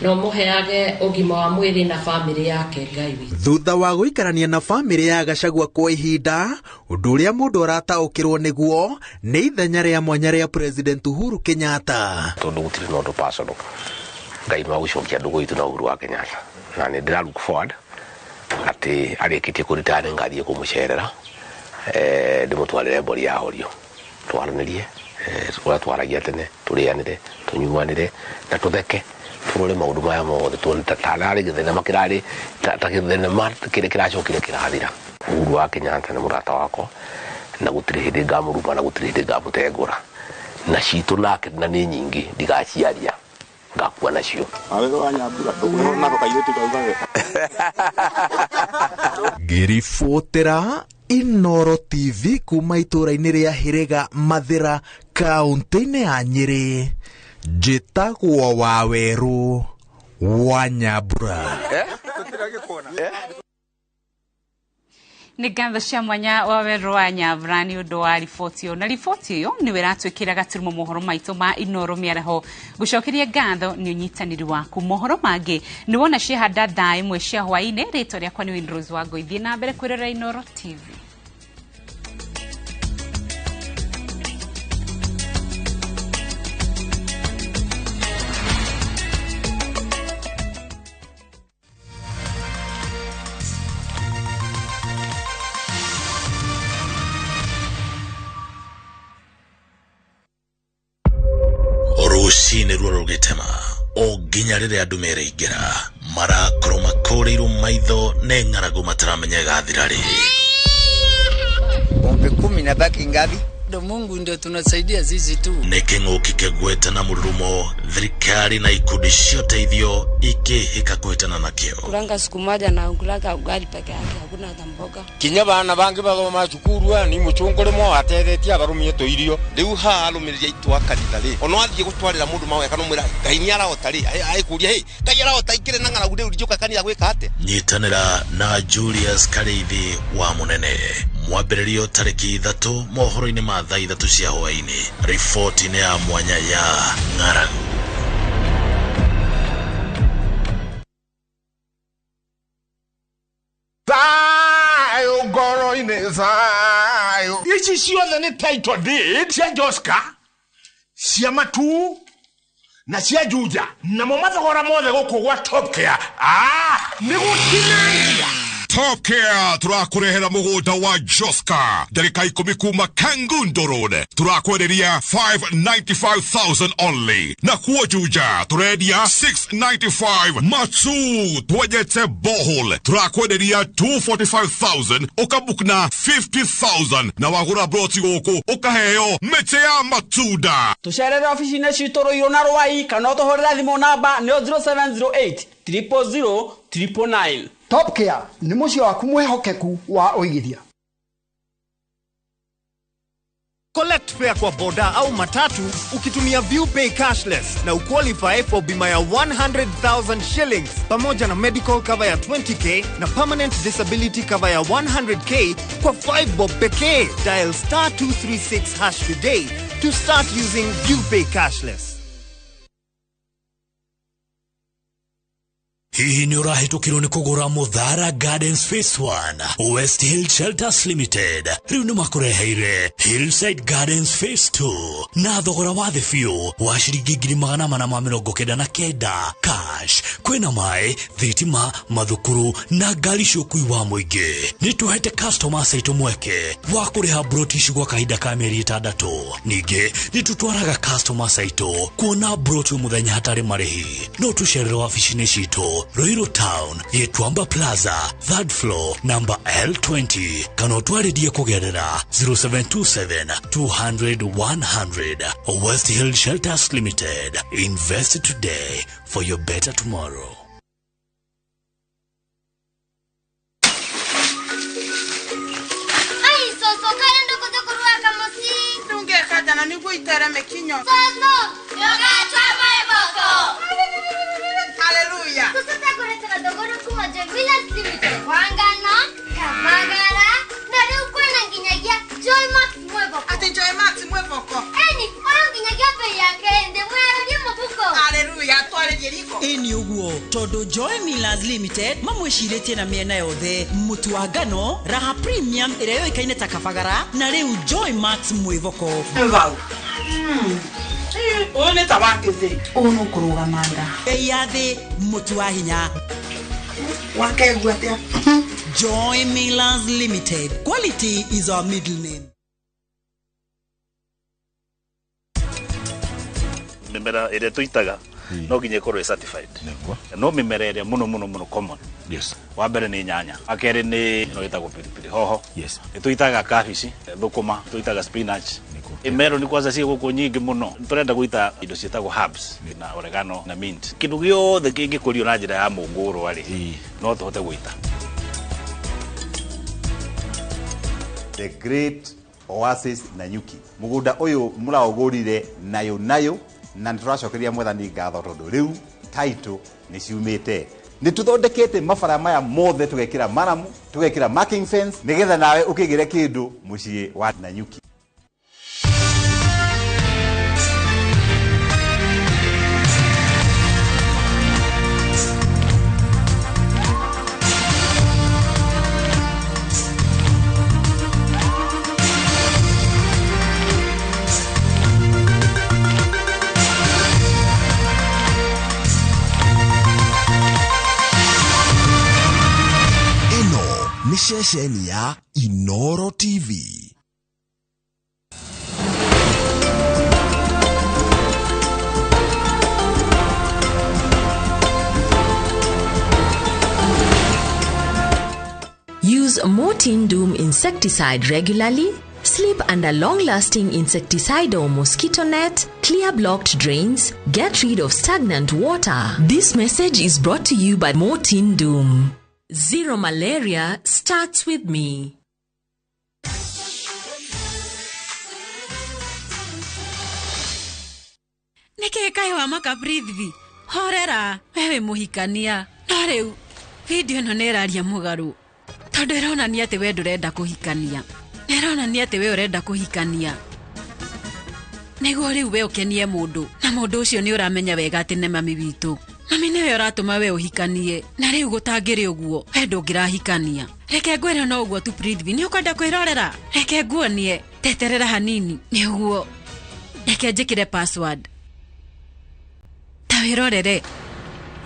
no mũheage ũgima wa mwĩrĩ na famĩlĩ yake Ngai witũ. Thutha wa gũikarania na famĩlĩ ya Gachagua kwa ihinda, ũndũ ũrĩa mũndũ arataũkĩrwo nĩguo nĩ ithenya rĩa mwanya rĩa President Uhuru Kenyatta. Tondũ gũtirĩ na ũndũ personal, Ngai no gũcokia andũ gwitũ na Uhuru wa Kenyatta, na nĩ ndĩra look forward atĩ arĩkĩtie kũritaya ngathiĩ kũmũcerera, ndĩmũtwarĩre mbũri ya horio, twaranĩrie ũrĩa twaragia tene, tũrĩanĩre, tũnyuanĩre na tũtheke, tũrore maũndũ maya mothe tuone ta tararĩ gĩthenema kĩrarĩ ta gĩthenema kĩrĩa kĩracokire kĩrathira. Uhuru wa Kenyatta nĩ mũrata wakwa, na gũtirĩ hĩndĩ ngamũruma na gũtirĩ hĩndĩ ngamũtengũra, na citũ nake na nĩ nyingĩ ndigaciaria ngakua nacio. Ngĩribotera Inooro TV kuma itũra-inĩ rĩa Hĩrĩga Mathira, kaũntĩ-inĩ ya Nyĩrĩ, njĩtagwo Wawerũ wa Nyambura. Nĩ ngatho cia mwanya Wawerũ wa Nyambura nĩ ũndũ wa riboti ĩyo, na riboti ĩyo nĩwe ĩratwĩkĩra gaturumo mohoro maitũ ma Inooro Miaraho. Gũcokeria ngatho nĩ ũnyitanĩri waku. Mohoro mangĩ nĩ wona ciahanda thaa ĩmwe cia hwaĩ-inĩ. Rĩtwa rĩakwa nĩ Windrose wa Ngoithi, na mbere kwĩrora Inooro TV. Rũcinĩ ruo rũgĩtema o nginya rĩrĩa andũ mereingĩra marakorwo makũrĩirwo maitho nĩ ng'aragu mataramenya ĩgathira rĩ. Ng'ombe 10 inabaki ngapi? Ndo Mungu ndio tunasaidia sisi tu. Nekeng'oki kegweta na murumo thirikari na ikundi ciote ithio ikihika kwetana nakio. Kulanga siku moja na kulanga ugali peke yake, hakuna hata mboga. Kinya bana bangi bathoma cukuru ni mucungure mo atethetie abarumie to irio. Riu ha arumiriria itwa kanitha ri. Ono athie gutwarira mundu mawe kana mwira Ngai ni arahota ri. Aikuria hey, Ngai arahota ikire na ng'aragu riu riuka kanitha gwika ate. Nyitanira na Julius Kareithi wa Munene. Mwambĩrĩrio tarĩki 3 mohoro-inĩ ma thaa 3 cia hwaĩ-inĩ. Riboti-inĩ ya mwanya ya ng'aragu. Sayo ngoro-inĩ sayo. Ici ciothe nĩ title deed cia Joska, cia Matu na cia Juja. Namo mathogora mothe gũkũ gwa Top Care. Nĩ gũtinangia. Top Care turakurehera mugunda wa Joska ndarika 10 kuma Kangundo Road turakwereria 595,000 only na kuo Juja turedia 695. Matu twejete bohol turakwereria 245,000 ukabukna 50,000 na wagura broti goko ukaheo mete ya matunda. Tusherere ofisi-inĩ citũ Ruiru na Rwai kana ũtũhũrĩre thimũ namba nĩ 0708 000 999. Top Care ni mucio waku mwehokeku wa oigithia. Collect fare kwa boda au matatu ukitumia View Pay cashless na uqualify for bima ya 100,000 shillings pamoja na medical cover ya 20k na permanent disability cover ya 100k kwa 5 bob pekee. Dial *236# today to start using View Pay cashless. Hihi ni ũrahĩtũkĩrwo nĩ kũgũra Muthara Gardens Phase 1 West Hill Shelters Limited. Rĩu nĩ makũreheire Hillside Gardens Phase 2 na thogora wa thĩ biũ wa ciringi 499 cash. Kwĩna maĩ, thitima, mathukuru na ngari cia ũkui wa mũingĩ. Nĩ tũhete customers aitũ mweke wa kũrĩha broti ici gwa kahinda ka mĩeri 6. Ningĩ nĩ tũtwaraga customers aitũ kuona broti mũthenya hatarĩ marĩhi. No tũcerere wabici-inĩ citũ Ruiru Town, Yetwamba Plaza, 3rd floor, number L20. Kana ũtwarĩrie kũgerera 0727 200 100. West Hill Shelters Limited. Invest today for your better tomorrow. Ai, soso kaya ndo kote kuruwa kama si. Nunge kata na niku itere mekinyo. Soso, yoga chama eboko. Hallelujah. Soso takureta na dogoro kuma Jamila Limited. Wangano, Kamagara, na leo kuna nginyagia Joy Max mweboko. Ati Joy Max mweboko. Eni, oyo nginyagia pe yake ende mwero ni mubuko. Hallelujah, twale jeriko. Eni uguo, todo Joy Millers Limited, mamwĩcirĩtie na mĩena yothe, mũtu wa ngano, raha premium ĩrĩa yoĩkaine ta kabagara, na rĩu Joy Max mwĩvoko. Vau. One tabakete. Ono kurugamanda. Eyathi mutu wa hinya. Wakegwa tia. Joy Millers Limited. Quality is our middle name. Mimera ĩrĩa tuitaga no nginya ikorwo certified. No mimera ĩrĩa muno common. Yes. Wa mbere nĩ nyanya. Akere nĩ no ĩtagwo pilipili hoho. Yes. Tuitaga kabici, thũkũma, tuitaga spinach. Imero ni kwanza cie gũkũ nyingĩ muno. Turenda guita indo cietagwo herbs na oregano na mint. Kindu gĩothe kĩngĩkũrio na njĩra ya mũngũrũ arĩ no tũhote guita. The Great Oasis Nanyuki. Mugunda uyu muraugurire nayo na nituracokeria mwathani ngatho tondu riu title ni ciumite. Ni tuthondekete mabara maya mothe tugekira maramu, tugekira marking fence nigetha nawe ukigire kindu mucii wa Nanyuki. Ceceni ya Inooro TV. Use Mortin Doom insecticide regularly. sleep under long-lasting insecticide or mosquito net, clear blocked drains, get rid of stagnant water. This message is brought to you by Mortin Doom. Zero malaria starts with me. Neke kai wa maka Prithvi. Horera, wewe muhikania. No riu video no neraria mugaru. Tondu ironania ati we ndurenda kuhikania. Ironania ati we urenda kuhikania. Niguo riu we ukenie mundu. Na mundu ucio ni uramenya wega ati ne mami witu. Mami niwe uratuma we uhikanie. Na riu gutangiri uguo, we ndungirahikania. Reke ngwire no uguo tu Prithvi, ni ukwenda kwirorera. Reke nguonie, teterera hanini. Ni uguo. Reke njikire password. Tawirorere.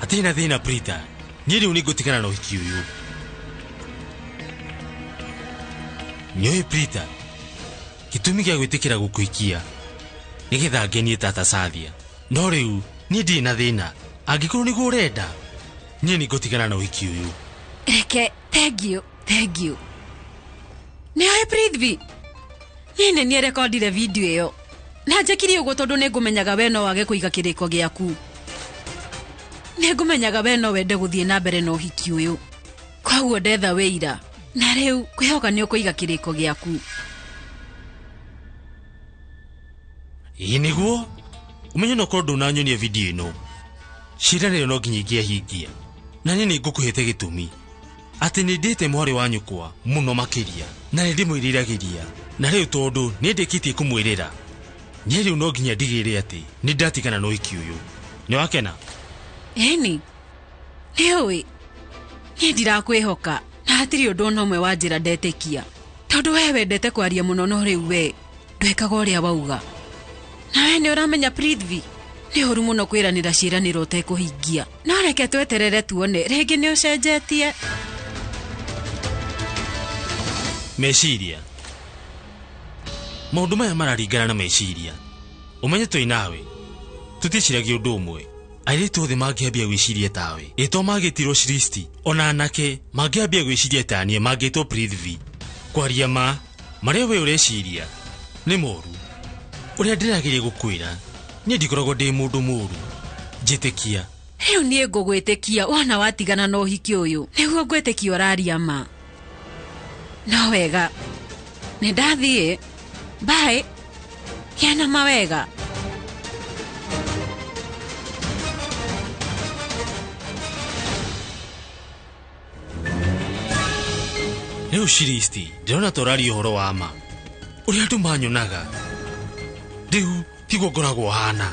Atina thina Prita. Ni riu ni gutigana no hiki uyu. Nyoi Prita. Gitumi gia gwitikira gukuikia. Nigetha ngenie tata Sathia. No riu ni ndi na thina. Angikuru ni gurenda. Ni ni gutigana no hiki uyu. Reke, thank you. Ni ai Prithvi. Ni ni recordire video iyo. Na njekiri ugo tondu ni ngumenyaga we no wage kuiga kiriko giaku. Ni ngumenyaga we no wende guthie na mbere no hiki uyu. Kwaguo ndetha wira. Na riu kwihoka ni ukuiga kiriko giaku. Iniguo umenye no kordo na nyonie video ino. Shirane no nginyigia hingia. Na ni ngukuhete gitumi. Ati ni ndite mwari wa nyukwa muno makiria. Na ni ndimwiriragiria. Na riu tondu ni ndikitie kumwirira. Ni riu no nginya ndigire ati ni ndatigana no hiki uyu. Ni wakena? Eni. Niwe. Ni ndirakwihoka. Na hatiri undu no mwe wa njira ndetekia. Tondu we wendete kwaria muno no riu we ndwekaga uria wauga. Na we ni uramenya Prithvi. Ni horu muno kwiranira ciraniro utekuhingia. No reke tweterere tuone ringi ni ucenjetie. Meciria. Maundu maya mararingana na meciria. Umenye toi nawe. Tuticiragia undu umwe. Airitu othe mangiambia gwiciria tawe. Ito magitirwo Shristi. Ona anake mangiambia gwiciria tanie magitwo Prithvi. Kwaria ma maria we ureciria ni moru. Uria ndiragiria gukwira. Ni ndikoragwo ndi mundu muru. Njitikia. Riu nie ngugwitikia wona watigana no hiki uyu. Niguo ngwitikia uraria ma. No wega. Ni ndathie. Bye. Kiana mawega. Riu Shristi, ndirona torari uhoro wa ma. Uria andu manyonaga. Riu tiguo ngoragwo hana.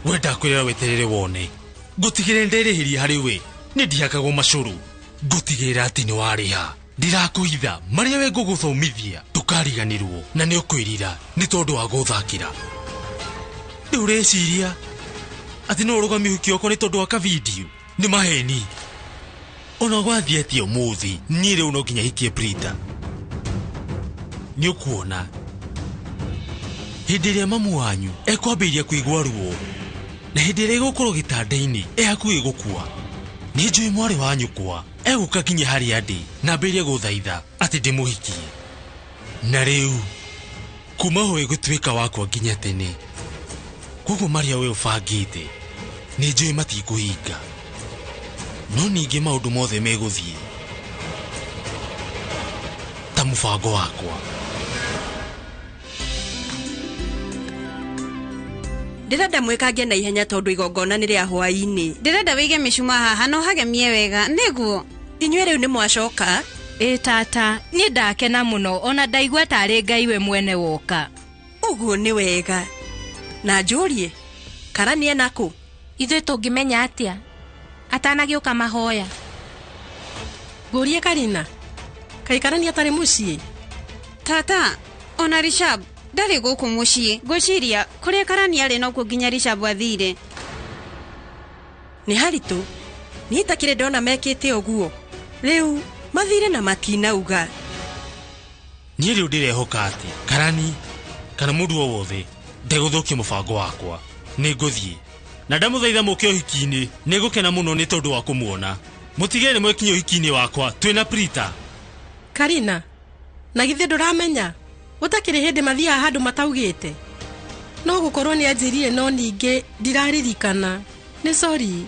Wenda kwirira weterere wone. Ngutigire nderihiria hari we. Ni ndihakagwo macuru. Ngutigire ati ni wariha. Ndirakuitha maria we nguguthomithia tukariganirwo na ni ukwirira ni tondu wa guthakira. Ni ureciria ati no urugami hukio ni tondu wa ka video. Ni maheni. Ona gwathieti umuthi ni riu no nginya hikie Prita. Ni ukuona hindi iria mamu wanyu ekwambiria kuigua ruo na hindi iria gukorwo gitanda-ini hakuhi gukua. Ni njui mwari wa nyukwa eguka nginya haria ndi na mbirie guthaitha ati ndimuhikie. Na riu kuma ho igutwika wakwa nginya tene. Koguo maria we ubangite ni njui matikuhinga. No ningi maundu mothe meguthie ta mubango wakwa. Ndirenda mwikange na ihenya tondu igongona ni ria hwaini. Ndirenda wige micuma haha no hagemie wega niguo. Inywe riu ni mwacoka? Tata, ni ndakena muno ona ndaigua tari Ngai we mwene woka. Uguo ni wega. Na njurie Karani enaku? Ithuĩ tũngĩmenya atia atanagiuka mahoya. Ngurie Karina, kai Karani atari mucii? Tata, ona Rishab ndari guku mucii. Ngwiciria kuria Karani ari nokuo nginya Rishab athire. Ni haritu ni itakire ndona mekite uguo. Riu mathire na matinauga. Ni riu ndirehoka ati Karani kana mundu o wothe ndeguthukia mubango wakwa. Ni nguthie na ndamuthaitha muke uhiki-ini. Ni gukena muno ni tondu wa kumuona. Mutigere mwekinye uhiki-ini wakwa twina Prita. Karina, Na githĩ ndũramenya utakĩrĩ hĩndĩ mathiaga handũ mataugĩte. No gũkorwo nĩ anjĩrire no ningĩ ndiraririkana. Nĩ sorry.